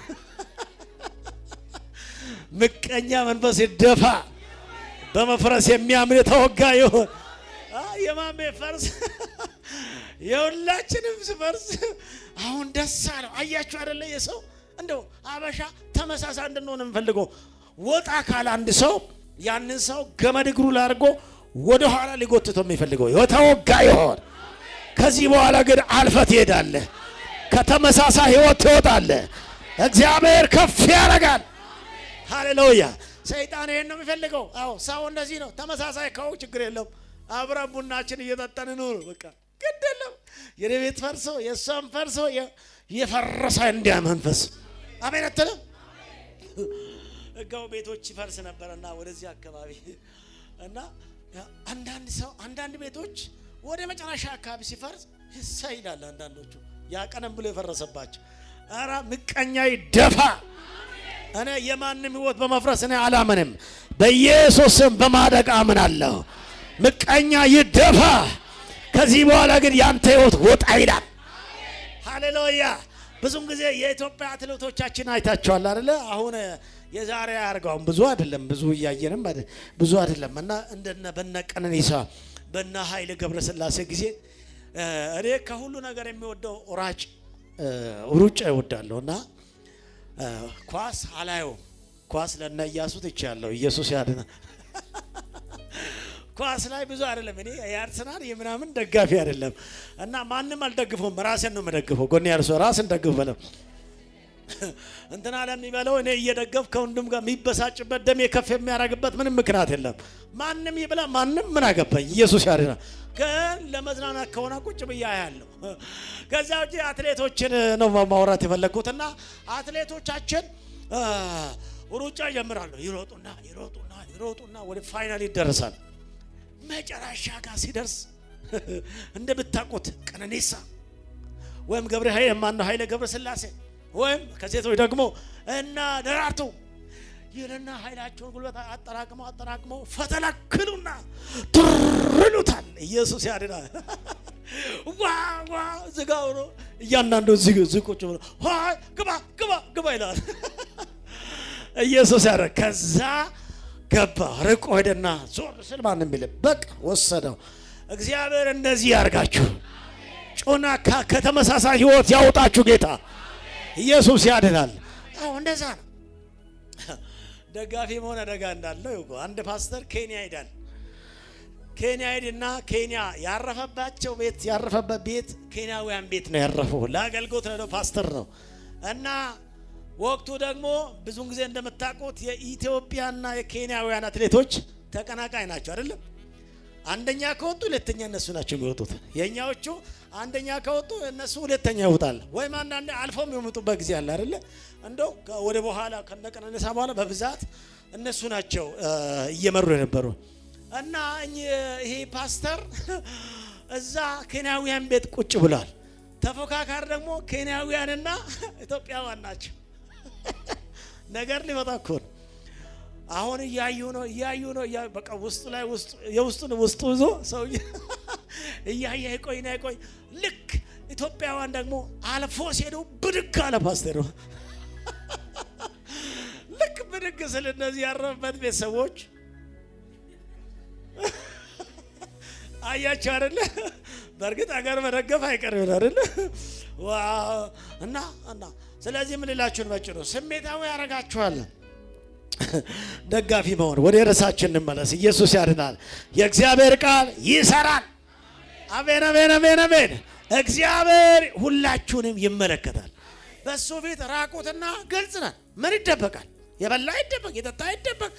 ምቀኛ መንፈስ ይደፋ፣ በመፍረስ የሚያምን የተወጋ ይሁን። የማን ቤት ፈርስ? የሁላችንም ሲፈርስ አሁን ደስ አለው። አያችሁ አይደለ? የሰው እንደው አበሻ ተመሳሳይ እንድንሆን እንፈልገው። ወጣ ካለ አንድ ሰው ያንን ሰው ገመድ እግሩ ላይ አድርጎ ወደ ኋላ ሊጎትተው የሚፈልገው የተወጋ ይሆን። ከዚህ በኋላ ግን አልፈት ትሄዳለህ፣ ከተመሳሳይ ህይወት ትወጣለህ። እግዚአብሔር ከፍ ያደርጋል። ሃሌሉያ። ሰይጣን ይሄን ነው የሚፈልገው። አዎ ሰው እንደዚህ ነው። ተመሳሳይ ከው ችግር የለም፣ አብረን ቡናችን እየጠጣን ኑር። በቃ ግድ የለም። የኔ ቤት ፈርሶ የሷም ፈርሶ የፈረሰ እንዲያ መንፈስ አሜን አትልም? እጋው ቤቶች ይፈርስ ነበርና ወደዚህ አካባቢ እና አንዳንድ ቤቶች ወደ መጨረሻ አካባቢ ሲፈርስ ይሳይላል። አንዳንዶቹ ያቀነም ብሎ የፈረሰባቸው። አራ ምቀኛ ይደፋ። እኔ የማንም ህይወት በመፍረስ እኔ አላምንም። በኢየሱስ ስም በማደግ አምናለሁ። ምቀኛ ይደፋ። ከዚህ በኋላ ግን ያንተ ህይወት ወጣ ይላል። ሃሌሉያ። ብዙም ጊዜ የኢትዮጵያ አትሌቶቻችን አይታቸዋል አይደለ? አሁን የዛሬ አርጋውን ብዙ አይደለም፣ ብዙ እያየንም ብዙ አይደለም እና እንደነ በነ ቀነኒሳ በነ ኃይለ ገብረስላሴ ጊዜ እኔ ከሁሉ ነገር የሚወደው ሩጫ ይወዳለሁና ኳስ አላየውም። ኳስ ለነ ኢያሱ ትቻለሁ። ኢየሱስ ያድና። ኳስ ላይ ብዙ አይደለም። እኔ የአርሰናል የምናምን ደጋፊ አይደለም እና ማንም አልደግፈውም። ራሴን ነው የምደግፈው። ጎን ያርሶ ራስን ደግፍ በለው እንትና ለሚበለው እኔ እየደገፍ ከወንድም ጋር የሚበሳጭበት ደም የከፍ የሚያደርግበት ምንም ምክንያት የለም። ማንም ይብላ ማንም ምን አገባኝ። ኢየሱስ ያድና። ግን ለመዝናናት ከሆነ ቁጭ ብያ ያለው። ከዛ ውጪ አትሌቶችን ነው ማውራት የፈለኩትና አትሌቶቻችን ሩጫ ይጀምራሉ። ይሮጡና ወደ ፋይናል ይደርሳል። መጨረሻ ጋር ሲደርስ እንደምታውቁት ቀነኒሳ ወይም ኃይለ ገብረስላሴ ወይም ከሴቶች ደግሞ እና ደራርቱ ይልና ኃይላቸውን ጉልበት አጠራቅመው ፈተለክሉና ትርሉታል። ኢየሱስ ያድናል። ዋ ዝጋው ነው እያንዳንዱ ዝቁጭ ብሎ ግባ ይላል። ኢየሱስ ያድናል። ከዛ ገባ ርቆ ሄደና ዞር ስል ማንም ቢል በቃ ወሰደው። እግዚአብሔር እንደዚህ ያርጋችሁ። ጮና ከተመሳሳይ ህይወት ያወጣችሁ ጌታ ኢየሱስ ያድናል። አዎ እንደዛ ነው። ደጋፊ መሆን አደጋ እንዳለው አንድ ፓስተር ኬንያ ሄዳል። ኬንያ ሄድና ኬንያ ያረፈበት ቤት ኬንያውያን ቤት ነው ያረፈው። ለአገልግሎት ነው፣ ፓስተር ነው። እና ወቅቱ ደግሞ ብዙውን ጊዜ እንደምታውቁት የኢትዮጵያና የኬንያውያን አትሌቶች ተቀናቃኝ ናቸው አይደለም? አንደኛ ከወጡ ሁለተኛ እነሱ ናቸው የሚወጡት። የኛዎቹ አንደኛ ከወጡ እነሱ ሁለተኛ ይወጣል፣ ወይም አንዳንዴ አልፎም የሚወጡበት ጊዜ አለ አይደለ? እንደው ወደ በኋላ ከነቀነሳ በኋላ በብዛት እነሱ ናቸው እየመሩ የነበሩ። እና ይሄ ፓስተር እዛ ኬንያውያን ቤት ቁጭ ብሏል። ተፎካካሪ ደግሞ ኬንያውያንና ኢትዮጵያውያን ናቸው። ነገር ሊመጣ እኮ ነው። አሁን እያዩ ነው በቃ ውስጡ ይዞ ሰው እያየ ይቆይ ልክ ኢትዮጵያውያን ደግሞ አልፎ ሲሄዱ ብድግ አለ ፓስተሩ። ልክ ብድግ ስለ እነዚህ ያረፈበት ቤተሰቦች አያቸው አይደለ? በእርግጥ አገር መደገፍ አይቀርም አይደለ? ዋው! እና ስለዚህ ምን ልላችሁን በጭሩ ስሜታዊ ያረጋችኋል። ደጋፊ መሆን። ወደ ርዕሳችን እንመለስ። ኢየሱስ ያድናል። የእግዚአብሔር ቃል ይሰራል። አሜን አሜን አሜን አሜን። እግዚአብሔር ሁላችሁንም ይመለከታል። በሱ ፊት ራቁትና ግልጽ ነን። ምን ይደበቃል? የበላ ይደበቅ፣ የጠጣ ይደበቅ።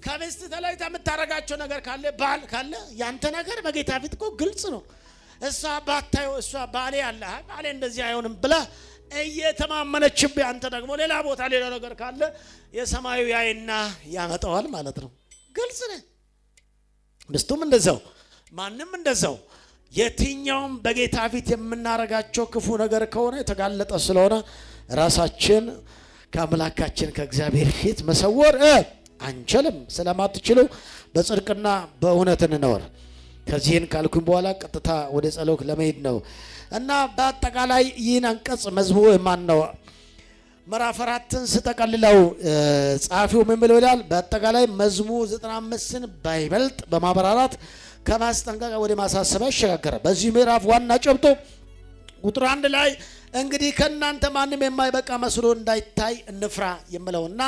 ከሚስት ተለይታ የምታረጋቸው ነገር ካለ ባል ካለ ያንተ ነገር በጌታ ፊት እኮ ግልጽ ነው። እሷ ባታየው እሷ ባሌ አለ ባሌ እንደዚህ አይሆንም ብላ እየተማመነችብህ አንተ ደግሞ ሌላ ቦታ ሌላ ነገር ካለ የሰማዩ ያይና ያመጣዋል ማለት ነው። ግልጽ ነው። ምስቱም እንደዛው ማንም እንደዛው። የትኛውም በጌታ ፊት የምናረጋቸው ክፉ ነገር ከሆነ የተጋለጠ ስለሆነ ራሳችን ከአምላካችን ከእግዚአብሔር ፊት መሰወር አንችልም። ስለማትችሉ በጽድቅና በእውነት እንኖር። ከዚህን ካልኩኝ በኋላ ቀጥታ ወደ ጸሎት ለመሄድ ነው እና በአጠቃላይ ይህን አንቀጽ መዝሙር ማን ነው ምዕራፍ 4ን ስጠቀልለው ጻፊው ምን ብሎ ይላል? በአጠቃላይ መዝሙር 95ን ባይበልጥ በማብራራት ከማስጠንቀቂያ ወደ ማሳሰቢያ ይሸጋገራል። በዚህ ምዕራፍ ዋና ጨብጦ ቁጥር 1 ላይ እንግዲህ ከእናንተ ማንም የማይበቃ መስሎ እንዳይታይ እንፍራ የምለውና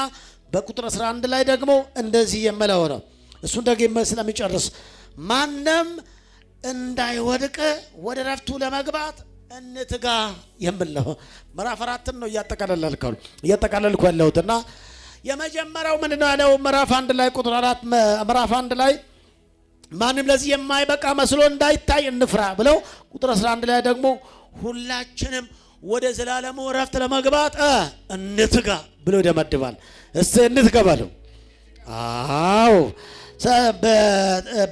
በቁጥር 11 ላይ ደግሞ እንደዚህ የምለው ነው። እሱን ደግሞ ስለሚጨርስ ማንም እንዳይወድቅ ወደ ረፍቱ ለመግባት እንትጋ የምለው ምዕራፍ 4 ነው እያጠቃለልኩ ያለሁትና የመጀመሪያው ምን ነው ያለው? ምዕራፍ 1 ላይ ቁጥር 4 ምዕራፍ 1 ላይ ማንም ለዚህ የማይበቃ መስሎ እንዳይታይ እንፍራ ብለው ቁጥር 11 ላይ ደግሞ ሁላችንም ወደ ዘላለሙ ረፍት ለመግባት እንትጋ ብሎ ይደመድባል። እስቲ እንትጋ በለው። አዎ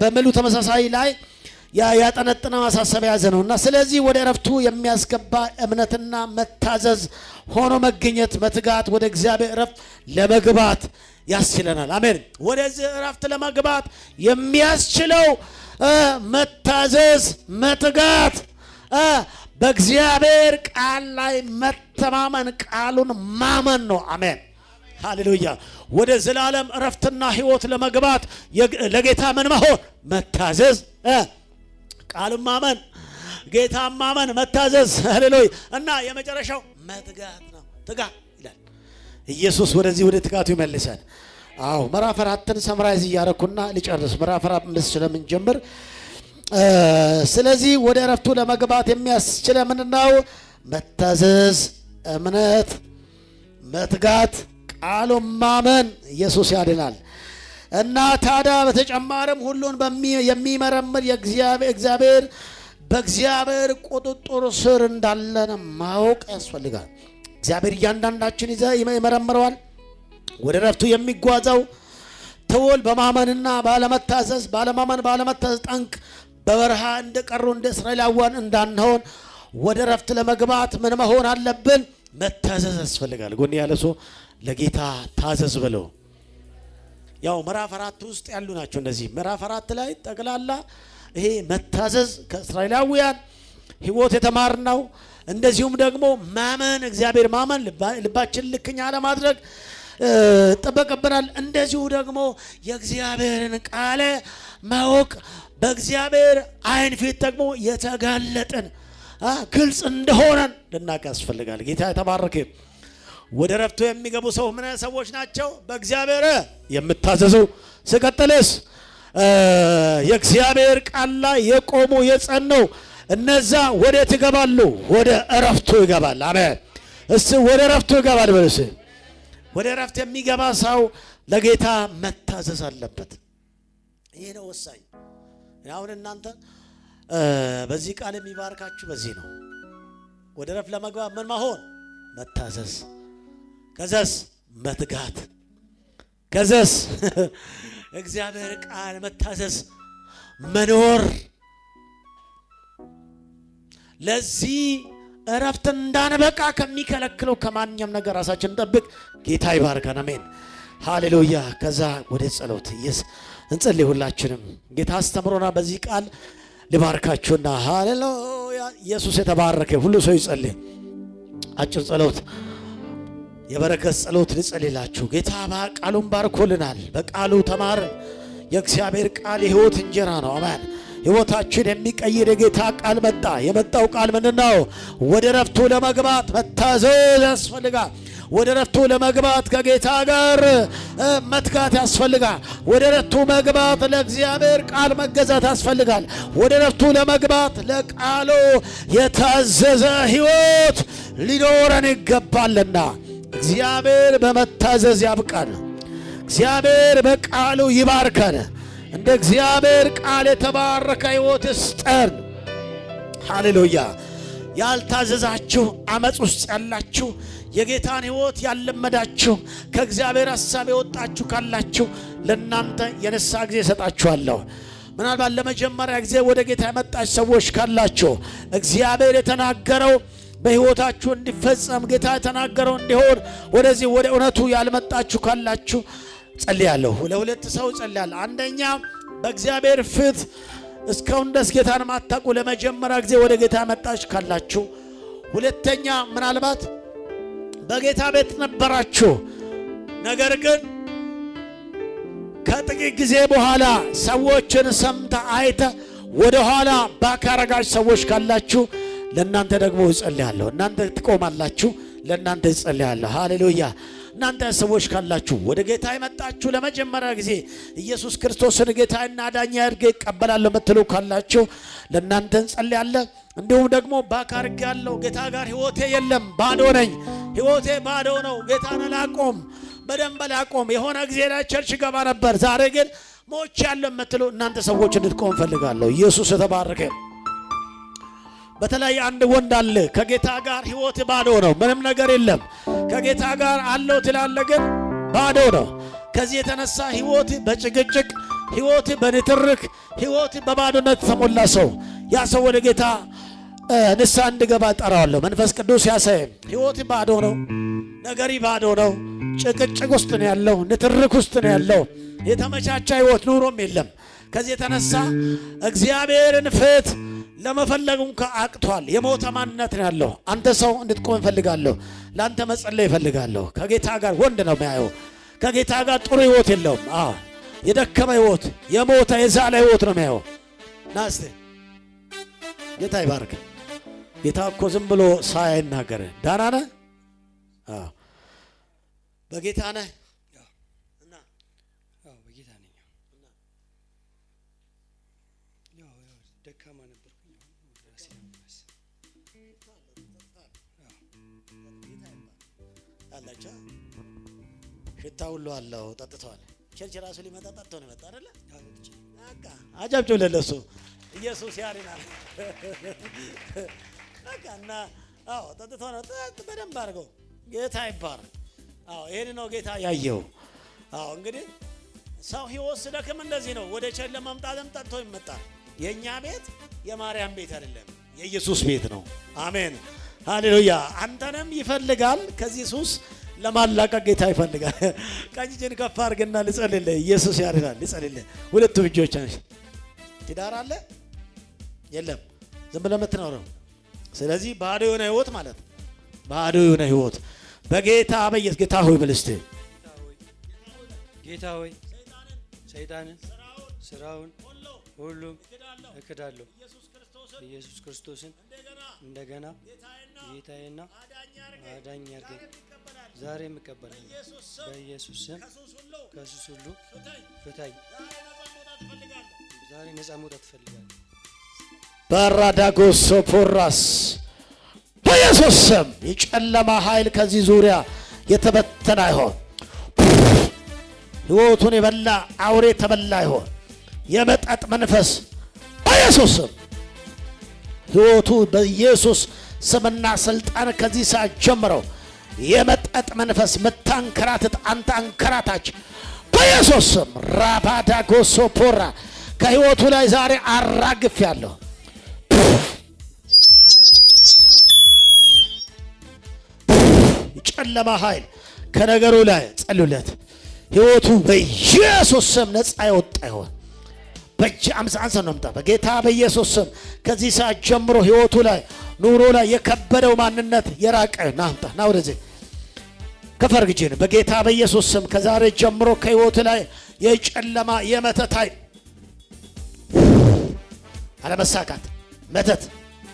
በመሉ ተመሳሳይ ላይ ያጠነጠነ ማሳሰቢያ ያዘ ነውና ስለዚህ ወደ ረፍቱ የሚያስገባ እምነትና መታዘዝ ሆኖ መገኘት መትጋት ወደ እግዚአብሔር ረፍት ለመግባት ያስችለናል። አሜን። ወደዚህ ረፍት ለመግባት የሚያስችለው መታዘዝ መትጋት በእግዚአብሔር ቃል ላይ መተማመን ቃሉን ማመን ነው። አሜን ሃሌሉያ። ወደ ዘላለም ረፍትና ሕይወት ለመግባት ለጌታ ምን መሆን? መታዘዝ፣ ቃሉን ማመን፣ ጌታ ማመን፣ መታዘዝ። ሃሌሉያ። እና የመጨረሻው መትጋት ነው። ትጋ ይላል ኢየሱስ። ወደዚህ ወደ ትጋቱ ይመልሳል። አዎ ምዕራፍ 4ን ሰምራይዝ እያረኩና ልጨርስ። ምዕራፍ 5 ስለምንጀምር ስለዚህ ወደ ረፍቱ ለመግባት የሚያስችለ ምንድነው? መታዘዝ፣ እምነት፣ መትጋት፣ ቃሉን ማመን። ኢየሱስ ያድናል። እና ታዲያ በተጨማሪም ሁሉን የሚመረምር እግዚአብሔር በእግዚአብሔር ቁጥጥር ስር እንዳለን ማወቅ ያስፈልጋል። እግዚአብሔር እያንዳንዳችን ይመረምረዋል። ወደ ረፍቱ የሚጓዘው ትውል በማመንና ባለመታዘዝ ባለመታዘዝ ጠንቅ በበረሃ እንደቀሩ እንደ እስራኤላውያን እንዳንሆን ወደ ረፍት ለመግባት ምን መሆን አለብን? መታዘዝ ያስፈልጋል። ጎን ያለ ሰው ለጌታ ታዘዝ ብለው ያው ምዕራፍ 4 ውስጥ ያሉ ናቸው እነዚህ። ምዕራፍ 4 ላይ ጠቅላላ ይሄ መታዘዝ ከእስራኤላውያን ሕይወት የተማርነው፣ እንደዚሁም ደግሞ ማመን እግዚአብሔር ማመን ልባችን ልክኛ ለማድረግ ጠበቀብናል። እንደዚሁ ደግሞ የእግዚአብሔርን ቃል ማወቅ በእግዚአብሔር ዓይን ፊት ደግሞ የተጋለጥን ግልጽ እንደሆነን ልናውቅ ያስፈልጋል። ጌታ የተባረከ። ወደ ረፍቱ የሚገቡ ሰው ምን ሰዎች ናቸው? በእግዚአብሔር የምታዘዙ። ሲቀጥልስ የእግዚአብሔር ቃል ላይ የቆሙ የጸኑ እነዛ ወዴት ይገባሉ? ወደ እረፍቱ ይገባል። አሜን። እስቲ ወደ እረፍቱ ይገባል በሉስ። ወደ እረፍት የሚገባ ሰው ለጌታ መታዘዝ አለበት። ይሄ ነው ወሳኝ። አሁን እናንተ በዚህ ቃል የሚባርካችሁ በዚህ ነው። ወደ እረፍት ለመግባት ምን መሆን? መታዘዝ። ከዛስ መትጋት። ከዛስ እግዚአብሔር ቃል መታዘዝ መኖር። ለዚህ እረፍት እንዳንበቃ ከሚከለክለው ከማንኛውም ነገር ራሳችንን ጠብቅ። ጌታ ይባርከን። አሜን ሃሌሉያ። ከዛ ወደ ጸሎት እንጸልይ። ሁላችንም ጌታ አስተምሮና በዚህ ቃል ሊባርካችሁና ሃሌሉያ። ኢየሱስ የተባረከ። ሁሉ ሰው ይጸልይ። አጭር ጸሎት፣ የበረከት ጸሎት ልጸልላችሁ። ጌታ ቃሉን ባርኮልናል። በቃሉ ተማርን። የእግዚአብሔር ቃል የሕይወት እንጀራ ነው። አሜን። ሕይወታችን የሚቀይር የጌታ ቃል መጣ። የመጣው ቃል ምንድነው? ወደ ረፍቱ ለመግባት መታዘዝ ያስፈልጋል። ወደ ረፍቱ ለመግባት ከጌታ ጋር መትጋት ያስፈልጋል። ወደ ረፍቱ መግባት ለእግዚአብሔር ቃል መገዛት ያስፈልጋል። ወደ ረፍቱ ለመግባት ለቃሉ የታዘዘ ሕይወት ሊኖረን ይገባልና እግዚአብሔር በመታዘዝ ያብቃን። እግዚአብሔር በቃሉ ይባርከን። እንደ እግዚአብሔር ቃል የተባረከ ሕይወት ስጠን። ሃሌሉያ። ያልታዘዛችሁ አመፅ ውስጥ ያላችሁ የጌታን ሕይወት ያለመዳችሁ ከእግዚአብሔር ሐሳብ የወጣችሁ ካላችሁ ለእናንተ የንስሐ ጊዜ እሰጣችኋለሁ። ምናልባት ለመጀመሪያ ጊዜ ወደ ጌታ የመጣች ሰዎች ካላችሁ እግዚአብሔር የተናገረው በሕይወታችሁ እንዲፈጸም ጌታ የተናገረው እንዲሆን ወደዚህ ወደ እውነቱ ያልመጣችሁ ካላችሁ ጸልያለሁ። ለሁለት ሰው ጸልያለሁ። አንደኛ በእግዚአብሔር ፊት እስካሁን ድረስ ጌታን ማታውቁ ለመጀመሪያ ጊዜ ወደ ጌታ መጣች ካላችሁ፣ ሁለተኛ ምናልባት በጌታ ቤት ነበራችሁ ነገር ግን ከጥቂት ጊዜ በኋላ ሰዎችን ሰምተ አይተ ወደ ኋላ ባካረጋች ሰዎች ካላችሁ ለእናንተ ደግሞ እጸልያለሁ። እናንተ ትቆማላችሁ፣ ለእናንተ እጸልያለሁ። ሃሌሉያ። እናንተ ሰዎች ካላችሁ ወደ ጌታ የመጣችሁ ለመጀመሪያ ጊዜ ኢየሱስ ክርስቶስን ጌታና ዳኛ አድርጌ እቀበላለሁ የምትሉ ካላችሁ ለእናንተ እንጸልያለን። እንዲሁም ደግሞ ባካርግ ያለው ጌታ ጋር ሕይወቴ የለም፣ ባዶ ነኝ፣ ሕይወቴ ባዶ ነው፣ ጌታን አላቆም፣ በደንብ አላቆም፣ የሆነ ጊዜ ላይ ቸርች ገባ ነበር፣ ዛሬ ግን ሞች ያለው የምትሉ እናንተ ሰዎች እንድትቆም ፈልጋለሁ። ኢየሱስ የተባረከ። በተለይ አንድ ወንድ አለ ከጌታ ጋር ሕይወት ባዶ ነው፣ ምንም ነገር የለም። ከጌታ ጋር አለው ትላለህ ግን ባዶ ነው። ከዚህ የተነሳ ሕይወት በጭቅጭቅ፣ ሕይወት በንትርክ፣ ሕይወት በባዶነት ተሞላ ሰው ያ ሰው ወደ ጌታ ንስሐ እንድገባ ጠራዋለሁ። መንፈስ ቅዱስ ያሳየኝ። ሕይወት ባዶ ነው፣ ነገሪ ባዶ ነው፣ ጭቅጭቅ ውስጥ ነው ያለው፣ ንትርክ ውስጥ ነው ያለው፣ የተመቻቻ ሕይወት ኑሮም የለም። ከዚህ የተነሳ እግዚአብሔርን ፊት ለመፈለጉም አቅቷል። የሞተ ማንነት ነው ያለው። አንተ ሰው እንድትቆም እፈልጋለሁ። ለአንተ መጸለይ እፈልጋለሁ። ከጌታ ጋር ወንድ ነው የሚያየው። ከጌታ ጋር ጥሩ ሕይወት የለውም። የደከመ ሕይወት፣ የሞተ የዛለ ሕይወት ነው የሚያየው። ናስቴ ጌታ ይባርክ። ጌታ እኮ ዝም ብሎ ሳይናገር ዳና ነህ፣ በጌታ ነህ እና በጌታ ነኝ። ደካማ ነበርኩኝ። አላቸው ሽታ ሁሉ አለው። ጠጥተዋል። ቸርች ራሱ ሊመጣ ጠጥቶ ነው የመጣ አይደለ? በቃ አጨብጭቡ ለለሱ። ኢየሱስ ያድናል። በቃ እና ጠጥቶ ነው በደንብ አድርገው። ጌታ ይባረክ። ይሄን ነው ጌታ ያየው። እንግዲህ ሰው ሕይወት ሲደክም እንደዚህ ነው። ወደ ቸርች ለመምጣትም ጠጥቶ ይመጣል። የኛ ቤት የማርያም ቤት አይደለም፣ የኢየሱስ ቤት ነው። አሜን ሃሌሉያ። አንተንም ይፈልጋል። ከዚህ ሱስ ለማላቀቅ ጌታ ይፈልጋል። ቀኝ እጅን ከፍ አድርግና ልጸልልህ። ኢየሱስ ያድናል። ልጸልልህ። ሁለቱ እጆች አንሺ። ትዳር አለ የለም? ዝም ብለህ የምትኖረው። ስለዚህ ባዶ የሆነ ሕይወት ማለት ነው። ባዶ የሆነ ሕይወት በጌታ በኢየሱስ ጌታ ሆይ በል እስቲ። ጌታ ሆይ ሰይጣንን ስራውን ሁሉም እክዳለሁ። ኢየሱስ ክርስቶስን እንደገና ጌታዬና አዳኝ አድርገኝ። ዛሬም እቀበላለሁ በኢየሱስ ስም። ከሱስ ሁሉ ፍታኝ። ዛሬ ነፃ መውጣት እፈልጋለሁ። ባራዳጎሶ ፖራስ በኢየሱስ ስም የጨለማ ኃይል ከዚህ ዙሪያ የተበተነ ይሆን። ሕይወቱን የበላ አውሬ ተበላ ይሆን። የመጠጥ መንፈስ በኢየሱስ ስም ሕይወቱ በኢየሱስ ስምና ስልጣን ከዚህ ሰዓት ጀምረው የመጠጥ መንፈስ ምታንከራትት አንተ አንከራታች በኢየሱስ ስም ራባዳጎሶ ፖራ ከሕይወቱ ላይ ዛሬ አራግፍ ያለሁ። ጨለማ ኃይል ከነገሩ ላይ ጸልዩለት። ሕይወቱ በኢየሱስ ስም ነፃ ይወጣ ይሆን። በእጅ አንሰ ነው ምጣ በጌታ በኢየሱስ ስም ከዚህ ሰዓት ጀምሮ ሕይወቱ ላይ ኑሮ ላይ የከበደው ማንነት የራቀ ናምጣ ና ወደዚህ ከፈርግጂን በጌታ በኢየሱስ ስም ከዛሬ ጀምሮ ከሕይወቱ ላይ የጨለማ የመተት ኃይል አለመሳካት፣ መተት፣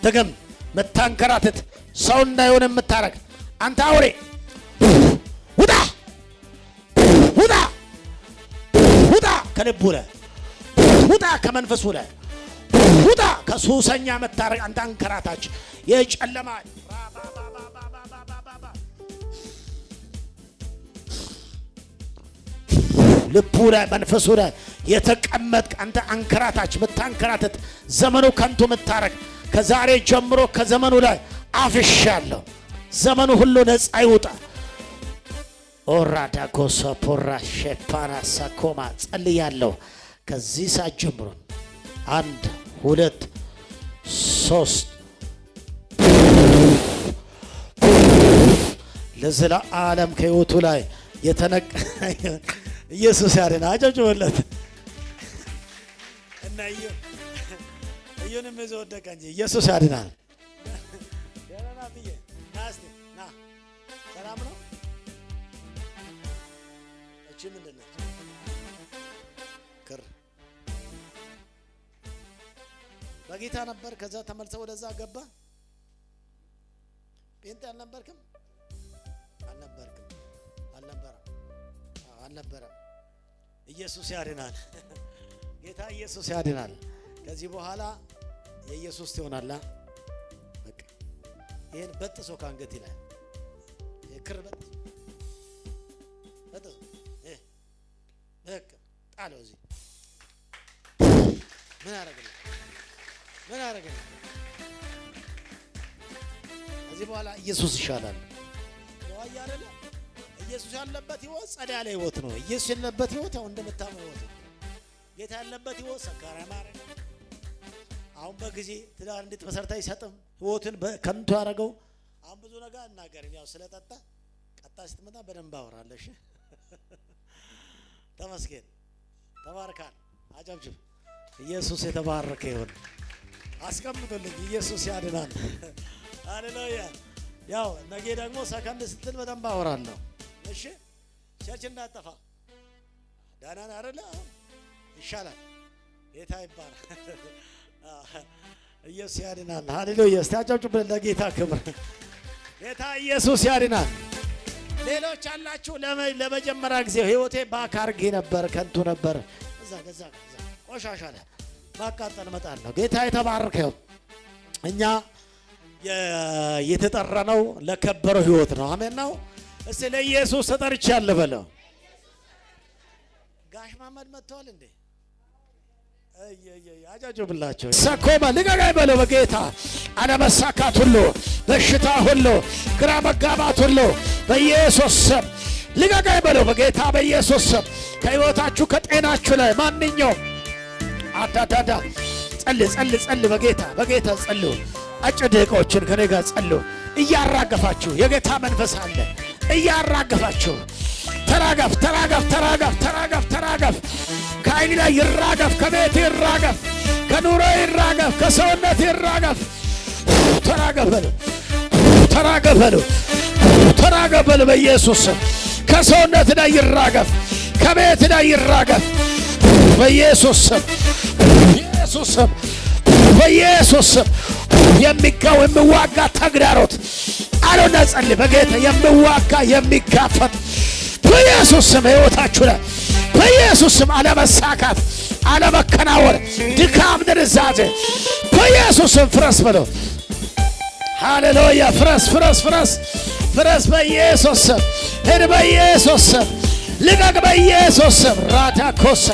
ድግም፣ መታንከራተት፣ ሰው እንዳይሆን የምታረግ አንተ አውሬ ውጣ ውጣ ውጣ ከልቡ ላይ ውጣ ከመንፈሱ ላይ ውጣ ከሱሰኛ መታረግ አንተ አንከራታች የጨለማ ልቡ ላይ መንፈሱ ላይ የተቀመጥክ አንተ አንከራታች ምታንከራተት ዘመኑ ከንቱ ምታረግ ከዛሬ ጀምሮ ከዘመኑ ላይ አፍሻለሁ። ዘመኑ ሁሉ ነፃ ይውጣ። ኦራዳ ጎሶ ፖራ ሼፓራ ሳኮማ ጸልያለሁ። ከዚህ ሰዓት ጀምሮ 1 2 3 ለዘላለም ከሕይወቱ ላይ የተነቀ ኢየሱስ ያድና። አጨብጭቡለት እና እዩንም ይዞ ወደቀ እንጂ ኢየሱስ ያድናል። ደህና ብዬ ናስቲ ና ሰላም ነው። እቺ ምንድን ነች? ክር በጌታ ነበር። ከዛ ተመልሰው ወደዛ ገባ። ጴንጤ አልነበርክም? አልነበረም። ኢየሱስ ያድናል። ጌታ ኢየሱስ ያድናል። ከዚህ በኋላ የኢየሱስ ትሆናላ። በቃ ይሄን በጥሶ ካንገት ይላል የክር በጥሶ በቃ ጣለው። እዚህ ምን አረገኝ? ከዚህ በኋላ ኢየሱስ ይሻላል። ዋያ አይደለ? ኢየሱስ ያለበት ህይወት ጸዳ ያለ ህይወት ነው። ኢየሱስ ያለበት ህይወት ያው እንደምታመው ህይወት ነው። ጌታ ያለበት ህይወት ሰካራ ማረ አሁን በጊዜ ትዳር እንዴት መሰረታ አይሰጥም። ህይወትን በከንቱ ያረገው አሁን ብዙ ነገር እናገርም። ያው ስለጠጣ ቀጣ ስትመጣ በደንብ አወራለሽ። ተመስገን፣ ተባርካል። አጨብጭብ። ኢየሱስ የተባረከ ይሁን። አስቀምጡልኝ። ኢየሱስ ያድናል። ሃሌሉያ። ያው ነገ ደግሞ ሰከንድ ስትል በደንብ አወራለሁ። እሺ ቸርች እንዳጠፋ ዳና አይደለ? ይሻላል። ጌታ ይባረክ። ኢየሱስ ያድናል። ሃሌሉያ። እስቲ አጨብጭቡ ለጌታ ክብር። ጌታ ኢየሱስ ያድናል። ሌሎች አላችሁ ለመጀመሪያ ጊዜ ህይወቴ ባካርጌ ነበር፣ ከንቱ ነበር፣ እዛ ቆሻሻ ላይ ማቃጠል መጣለሁ። ጌታ የተባረከ ይሁን። እኛ የተጠራነው ለከበረው ህይወት ነው። አሜን ነው። እስቲ ለኢየሱስ ተጠርቻለሁ በለው። ጋሽ መሐመድ መጥቷል እንዴ? አጃጆብላቸው ሰኮማ ልቀቀኝ በለው። በጌታ አለመሳካት ሁሉ፣ በሽታ ሁሉ፣ ግራ መጋባት ሁሉ በኢየሱስ ስም ልቀቀኝ በለው። በጌታ በኢየሱስ ስም ከህይወታችሁ ከጤናችሁ ላይ ማንኛውም አዳዳዳ ጸልይ በጌታ ጸልዩ። አጭር ደቂቃዎችን ከኔ ጋር ጸልዩ። እያራገፋችሁ የጌታ መንፈስ አለ። እያራገፋችሁ ተራገፍ። ከዓይን ላይ ይራገፍ፣ ከቤት ይራገፍ፣ ከኑሮ ይራገፍ፣ ከሰውነት ይራገፍ። ተራገፍ በሉ በኢየሱስ ስም። ከሰውነት ላይ ይራገፍ፣ ከቤት ላይ ይራገፍ በኢየሱስ ስም። በኢየሱስ ስም የሚዋጋ ተግዳሮት አሎና ጸልይ። በጌታ የሚዋጋ የሚጋፈጥ በኢየሱስ ስም ሕይወታችሁ ላይ በኢየሱስ ስም አለመሳካት፣ አለመከናወን፣ ድካም፣ ድንዛዜ በኢየሱስ ስም ፍረስ በለው። ሃሌሉያ! ፍረስ ፍረስ ፍረስ ፍረስ በኢየሱስ ስም። ሂድ በኢየሱስ ስም። ልቀቅ በኢየሱስ ስም። ራታ ኮሰ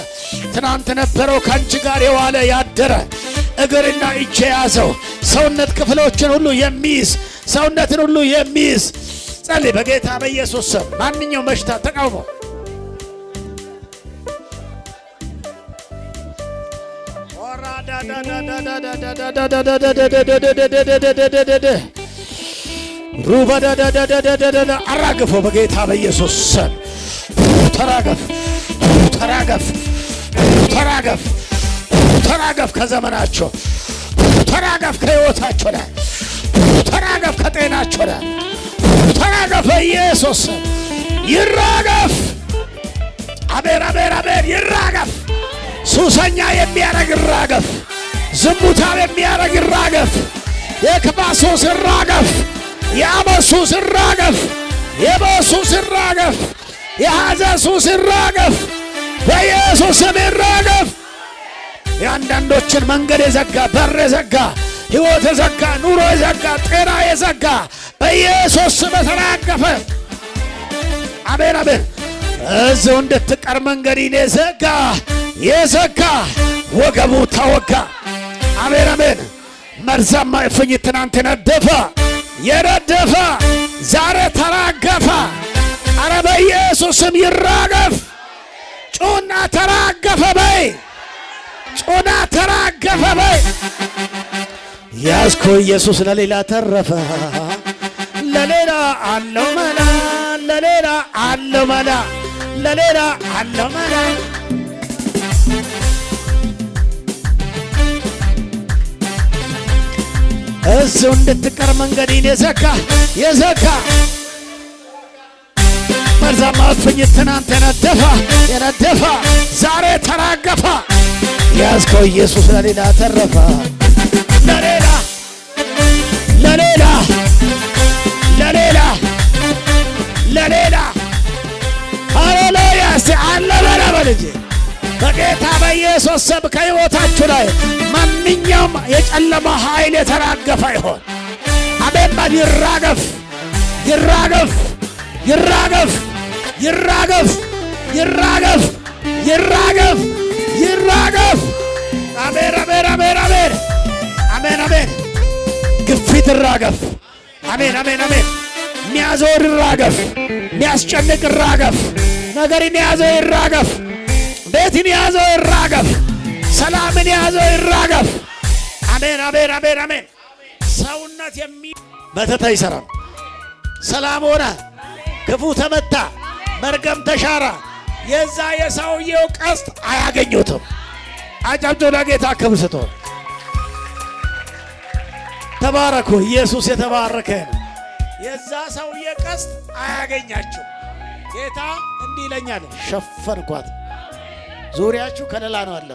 ትናንት ነበረው ከአንቺ ጋር የዋለ ያደረ እግርና እጅ የያዘው ሰውነት ክፍሎችን ሁሉ የሚይዝ ሰውነትን ሁሉ የሚይዝ ጸልይ በጌታ በኢየሱስ ስም። ማንኛውም በሽታ ተቃውሞ አራግፎ በጌታ በኢየሱስ ስም ተራገፍ ተራገፍ ተራገፍ ተራገፍ ከዘመናቸው ተራገፍ ከሕይወታቸው ላይ ተራገፍ ከጤናቸው ላይ ተራገፍ በኢየሱስ ስም ይራገፍ። አቤር አቤር አቤር ይራገፍ። ሱሰኛ የሚያረግ ይራገፍ። ዝሙታም የሚያረግ ይራገፍ። የክፋት ሱስ ይራገፍ። የአመት ሱስ ይራገፍ። የሞት ሱስ ይራገፍ። የሐዘን ሱስ ይራገፍ። በኢየሱስ ስም ይራገፍ። የአንዳንዶችን መንገድ የዘጋ በር የዘጋ ሕይወት የዘጋ ኑሮ የዘጋ ጤና የዘጋ በኢየሱስ ስም ተራገፈ። አሜን አሜን። እዚሁ እንድትቀር መንገድን የዘጋ ወገቡ ተወጋ። አሜን አሜን። መርዛማ እፉኝት ትናንት የነደፈ ዛሬ ተራገፈ። አረ በኢየሱስ ስም ይራገፍ። ጩና ተራገፈ በይ። ጩና ተራገፈ በይ። ያዝኮ ኢየሱስ ለሌላ ተረፈ። ለሌላ አለው መላ ለሌላ አለው መላ ለሌላ አለው መላ እዚሁ እንድትቀር መንገድን የዘጋ መርዛማ እፉኝት ትናንት የነደፈ ዛሬ ተራገፈ። ያዝከው ኢየሱስ ለሌላ ተረፈ። ለሌላ ለሌላ ለሌላ ለሌላ ሃሌሉያ! አለ በለ በልጄ በጌታ በኢየሱስ ስም ከሕይወታችሁ ላይ ማንኛውም የጨለማ ኃይል የተራገፈ ይሆን። አሜን በል። ይራገፍ ይራገፍ ይራገፍ ይራገፍ ይራገፍ ይራገፍ ይራገፍ። አሜን አሜን አሜን አሜን አሜን አሜን። ግፊት ይራገፍ። አሜን አሜን አሜን። የሚያዞር ይራገፍ። የሚያስጨንቅ ይራገፍ። ነገርን የያዘው ይራገፍ። ቤትን የያዘው ይራገፍ። ሰላምን የያዘው ይራገፍ። አሜን አሜን አሜን አሜን። ሰውነት መተት አይሰራም። ሰላም ሆነ። ክፉ ተመታ። መርገም ተሻራ። የዛ የሰውየው ቀስት አያገኙትም። አጨብጭቡ ለጌታ ክብር ስጡ። ተባረኩ። ኢየሱስ የተባረከ ነው። የዛ ሰውየ ቀስት አያገኛችሁ። ጌታ እንዲህ ይለኛል፣ ሸፈንኳት። ዙሪያችሁ ከለላ ነው አለ።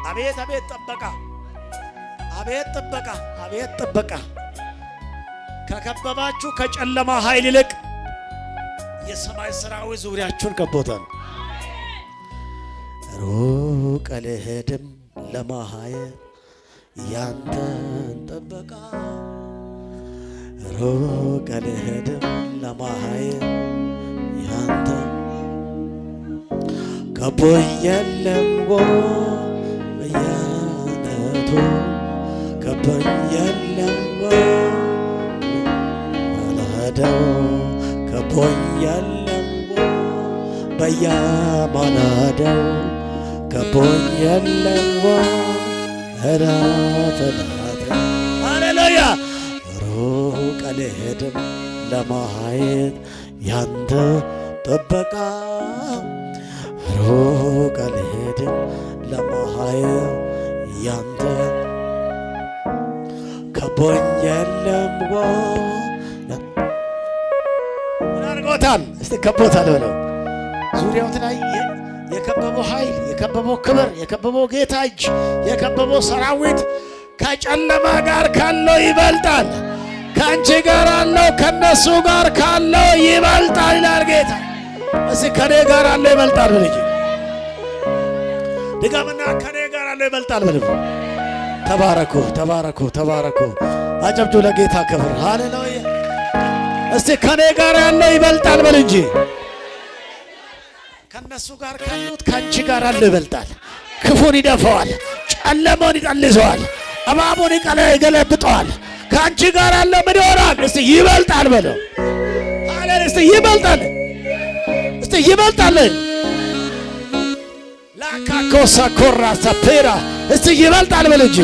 አቤት አቤት ጥበቃ፣ አቤት ጥበቃ፣ አቤት ጥበቃ። ከከበባችሁ ከጨለማ ኃይል ይልቅ የሰማይ ሰራዊት ዙሪያችሁን ከቦታል። ሩቅ አልሄድም ለማየት ያንተን ጥበቃ፣ ሩቅ አልሄድም ለማየት ያንተ ከቦኝ የለም በየአይነቱ ከቦኝ የለም ማለዳው ከቦኝ የለም በየማለዳው ከቦኝ የለም እራት ሃሌሉያ። ሩቅ አልሄድም ለማየት ያንተ ጥበቃ፣ ሩቅ አልሄድም ለማየት ያንተ ከቦኝ የለም ምን አድርጎታል? እስቲ ከቦታል በለው። ዙሪያውት ላይ የከበበው ኃይል፣ የከበበው ክብር፣ የከበበው ጌታ እጅ፣ የከበበው ሰራዊት ከጨለማ ጋር ካለው ይበልጣል። ከአንቺ ጋር አለው ከነሱ ጋር ካለው ይበልጣል ይላል ጌታ። እስቲ ከኔ ጋር አለው ይበልጣል ብለኝ ድጋምና ከኔ ጋር አለው ይበልጣል ብለኝ። ተባረኩ ተባረኩ ተባረኩ። አጨብጩ ለጌታ ክብር። ሃሌሉያ። እስቲ ከኔ ጋር ያለው ይበልጣል በል እንጂ ከነሱ ጋር ካሉት ካንቺ ጋር ያለው ይበልጣል። ክፉን ይደፈዋል፣ ጨለማውን ይጠልዘዋል፣ እባቡን ይገለብጠዋል። ካንቺ ጋር ያለው ምን ይሆናል? እስቲ ይበልጣል በለው። ሃሌሉያ። እስቲ ይበልጣል፣ እስቲ ይበልጣል። ላካኮሳ ኮራ ሰፔራ እስቲ ይበልጣል በል እንጂ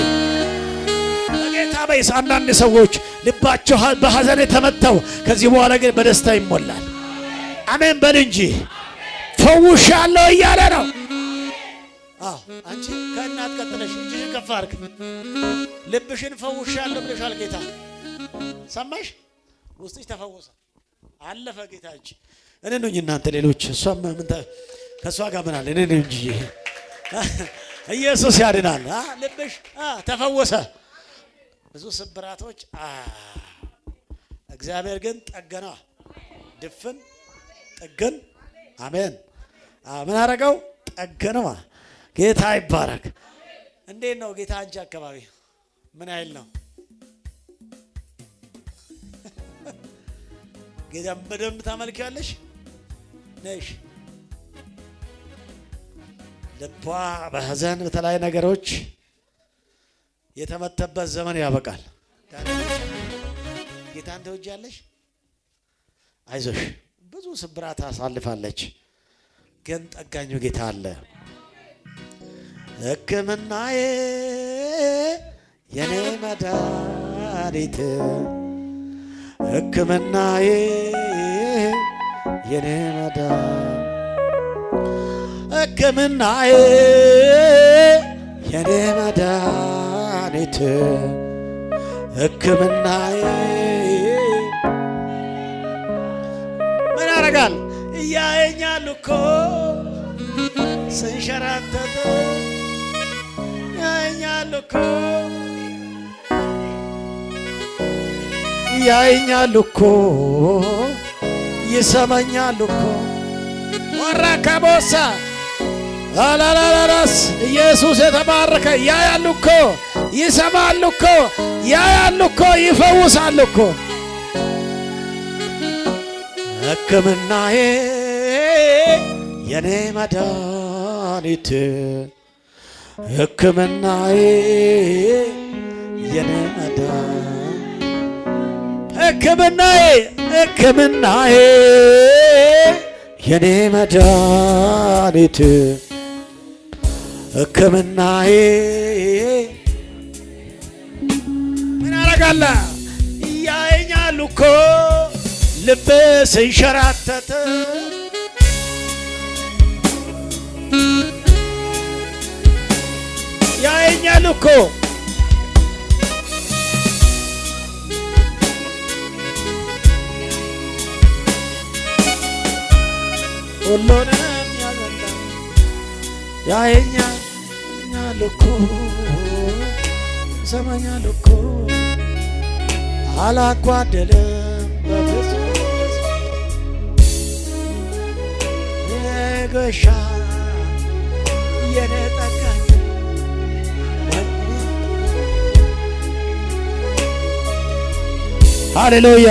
በጌታ በይስ። አንዳንድ ሰዎች ልባቸው በሐዘን የተመተው ከዚህ በኋላ ግን በደስታ ይሞላል። አሜን በል እንጂ ፈውሻለሁ እያለ ነው። አንቺ ከእናት ቀጥለሽ እጅሽን ከፍ አድርግ። ልብሽን ፈውሻለሁ ብለሻል ጌታ። ሰማሽ? ውስጥሽ ተፈወሰ፣ አለፈ ጌታ እንጂ እኔ ነኝ እናንተ ሌሎች እሷም ምን ከእሷ ጋር ምን አለ? እኔ ነኝ እንጂ ኢየሱስ ያድናል። ልብሽ ተፈወሰ። ብዙ ስብራቶች እግዚአብሔር ግን ጠገና ድፍን ጥግን። አሜን። ምን አረገው? ጠገነዋ። ጌታ ይባረክ። እንዴት ነው ጌታ? አንቺ አካባቢ ምን ያህል ነው ጌታ? በደንብ ታመልኪያለሽ ነሽ? ልቧ በሐዘን በተለያዩ ነገሮች የተመተበት ዘመን ያበቃል። ጌታን ትወጃለሽ? አይዞሽ። ብዙ ስብራት አሳልፋለች፣ ግን ጠጋኙ ጌታ አለ። ሕክምናዬ የኔ መድኃኒት፣ ሕክምናዬ የኔ መድኃኒት፣ ሕክምናዬ የኔ መድኃኒት፣ ሕክምናዬ ምን ያደርጋል? እያየኛል እኮ ስንሸራተት፣ ያየኛል እኮ ያየኛል እኮ ይሰማኛል እኮ ወራካቦሳ አላላላስ ኢየሱስ የተባረከ። ያያል እኮ ይሰማል እኮ ያያል እኮ ይፈውሳል እኮ። ሕክምናዬ የኔ መድኃኒት፣ ሕክምናዬ የኔ መድኃኒት፣ ሕክምናዬ ሕክምናዬ የኔ መድኃኒት፣ ሕክምናዬ ምን ያደርጋል? ያየኛል እኮ ልብ ሲንሸራተት፣ ያየኛል እኮ ሁሉንም ያዘንዳ ያየኛል እኮ ይሰማኛል እኮ አላጓደለም በፍጹም የገሻ የኔ ጠጋኝ። ሃሌሉያ።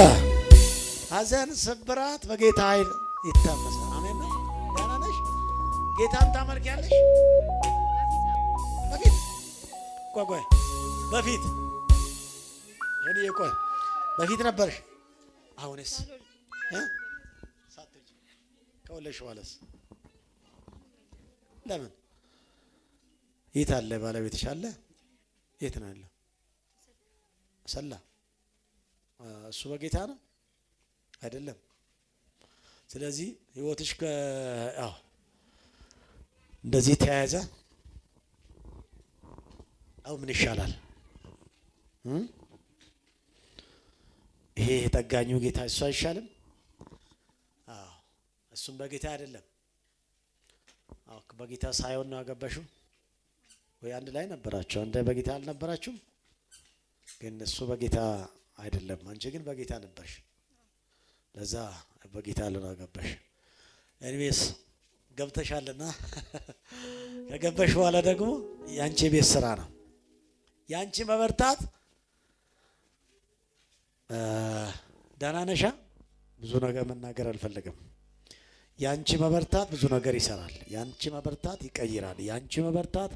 ሐዘን ስብራት በጌታ ኃይል ይታመሳል። አሜን ነው። ደህና ነሽ? ጌታን ታመልኪያለሽ? በፊት ቆይ በፊት እኔ ቆይ በፊት ነበርሽ? አሁንስ ሳትወጪ ከወለድሽ በኋላስ ለምን? የት አለ ባለቤትሽ? አለ? የት ነው ያለው? ሰላ። እሱ በጌታ ነው አይደለም? ስለዚህ ህይወትሽ እንደዚህ ተያያዘ። አሁን ምን ይሻላል? ይሄ የጠጋኙ ጌታ እሱ አይሻልም? እሱም በጌታ አይደለም። በጌታ ሳይሆን ነው ያገባሽው ወይ? አንድ ላይ ነበራችሁ? አንድ በጌታ አልነበራችሁም? ግን እሱ በጌታ አይደለም። አንቺ ግን በጌታ ነበርሽ። ለዛ በጌታ አገባሽ። ኤኒዌይስ ገብተሻልና ከገባሽ በኋላ ደግሞ ያንቺ ቤት ስራ ነው። ያንቺ መበርታት ደህና ነሻ? ብዙ ነገር መናገር አልፈለግም። ያንቺ መበርታት ብዙ ነገር ይሰራል። ያንቺ መበርታት ይቀይራል። ያንቺ መበርታት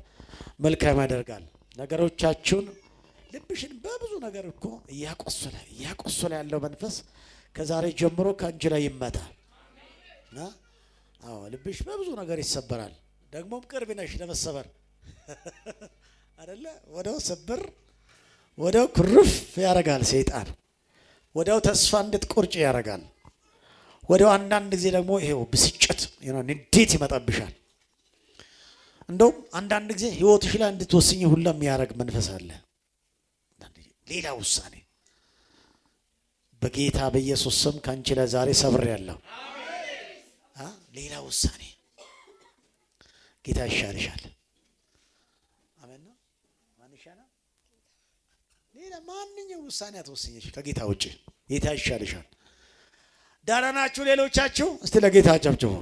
መልካም ያደርጋል። ነገሮቻችሁን ልብሽን በብዙ ነገር እኮ እያቆሰለ ያለው መንፈስ ከዛሬ ጀምሮ ከአንቺ ላይ ይመታል። አዎ ልብሽ በብዙ ነገር ይሰበራል። ደግሞም ቅርብ ነሽ ለመሰበር አይደለ? ወደው ስብር ወደው ኩርፍ ያደርጋል ሰይጣን። ወደው ተስፋ እንድትቆርጭ ያደርጋል። ወደው አንዳንድ ጊዜ ደግሞ ይሄው ብስጭት ንዴት ይመጣብሻል። እንደውም አንዳንድ ጊዜ ህይወትሽ ላይ እንድትወስኝ ሁሉ የሚያደርግ መንፈስ አለ። ሌላ ውሳኔ በጌታ በኢየሱስ ስም ካንቺ ላይ ዛሬ ሰብሬያለሁ። ሌላ ውሳኔ ጌታ ይሻልሻል። አሜን ነው። ማን ይሻላል? ሌላ ማንኛውም ውሳኔ አትወስኝሽ ከጌታ ውጪ። ጌታ ይሻልሻል። ዳና ናችሁ ሌሎቻችሁ? እስቲ ለጌታ አጨብጭቡ።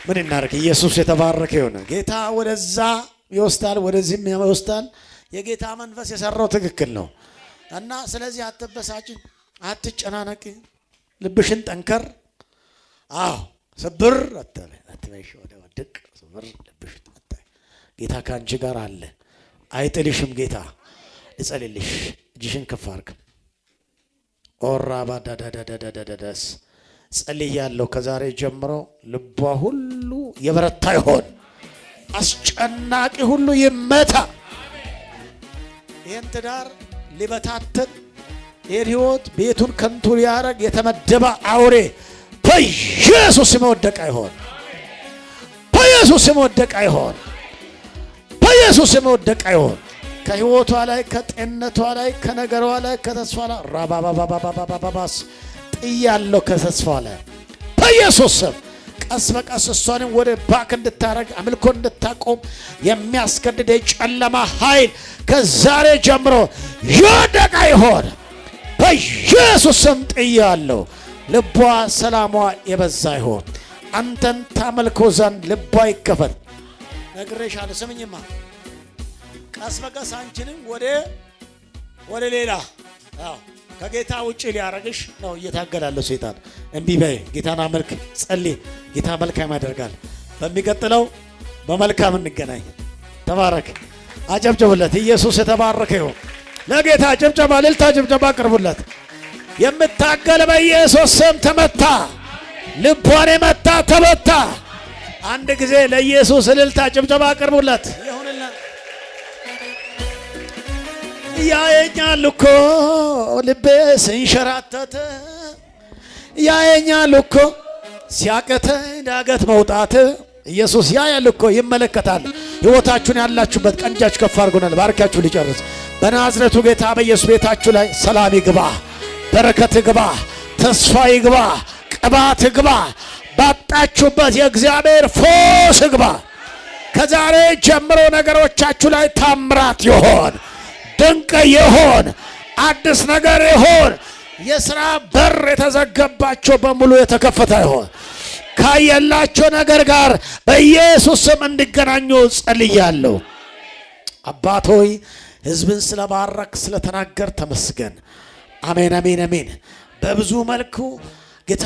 ምን እናደርግ? ኢየሱስ የተባረከ ይሁን። ጌታ ወደዛ ይወስዳል፣ ወደዚህም ይወስዳል። የጌታ መንፈስ የሰራው ትክክል ነው እና ስለዚህ አትበሳጭ፣ አትጨናነቂ፣ ልብሽን ጠንከር። አዎ ስብር አትበይሽ፣ ወደ ወድቅ ስብር ልብሽ አታይ። ጌታ ካንቺ ጋር አለ፣ አይጥልሽም። ጌታ ልጸልልሽ፣ እጅሽን ከፍ አድርግ። ኦራ ባዳዳዳዳዳዳስ ጸልያለሁ። ከዛሬ ጀምሮ ልቧ ሁሉ የበረታ ይሆን፣ አስጨናቂ ሁሉ ይመታ። ይህን ትዳር ሊበታትን፣ ይህን ህይወት ቤቱን ከንቱ ሊያረግ የተመደበ አውሬ በኢየሱስ ስም ወደቀ ይሆን፣ በኢየሱስ ስም ወደቀ ይሆን፣ በኢየሱስ ስም ወደቀ ይሆን። ከህይወቷ ላይ፣ ከጤንነቷ ላይ፣ ከነገሯ ላይ፣ ከተስፋ ላይ ራባባባባባባስ ጥያለሁ። ከተስፋ ላይ በኢየሱስ ስም ቀስ በቀስ እሷንም ወደ ባክ እንድታረግ አምልኮ እንድታቆም የሚያስገድድ የጨለማ ኃይል ከዛሬ ጀምሮ ይወደቃ ይሆን በኢየሱስ ስም ጥያለሁ። ልቧ ሰላሟ የበዛ ይሆን። አንተን ታመልኮ ዘንድ ልቧ ይከፈት። ነግሬሻለሁ። ስምኝማ ቀስ በቀስ አንቺንም ወደ ሌላ ከጌታ ውጪ ሊያረግሽ ነው እየታገላለሁ ሰይጣን። እምቢ በይ። ጌታን አመልክ፣ ጸልይ። ጌታ መልካም ያደርጋል። በሚቀጥለው በመልካም እንገናኝ። ተባረክ። አጨብጭቡለት። ኢየሱስ የተባረከ ይሁን። ለጌታ ጭብጨባ፣ እልልታ፣ ጭብጨባ አቅርቡለት። የምታገል በኢየሱስ ስም ተመታ። ልቧን የመታ ተመታ። አንድ ጊዜ ለኢየሱስ እልልታ፣ ጭብጨባ አቅርቡለት። ያየኛል እኮ ልቤ ሲንሸራተት፣ ያየኛል እኮ ሲያቅተኝ ዳገት መውጣት። ኢየሱስ ያያል እኮ ይመለከታል። ሕይወታችሁን ያላችሁበት ቀንጃችሁ ከፍ አድርጉናል። ባርካችሁ ሊጨርስ በናዝሬቱ ጌታ በኢየሱስ ቤታችሁ ላይ ሰላም ይግባ፣ በረከት ይግባ፣ ተስፋ ይግባ፣ ቅባት ይግባ። ባጣችሁበት የእግዚአብሔር ፎስ ይግባ። ከዛሬ ጀምሮ ነገሮቻችሁ ላይ ታምራት ይሆን፣ ድንቅ ይሆን፣ አዲስ ነገር ይሆን። የሥራ በር የተዘገባቸው በሙሉ የተከፈተ ይሆን። ካየላቸው ነገር ጋር በኢየሱስ ስም እንዲገናኙ ጸልያለሁ። አባት ሆይ ሕዝብን ስለባረክ ስለተናገር ተመስገን። አሜን፣ አሜን፣ አሜን። በብዙ መልኩ ጌታ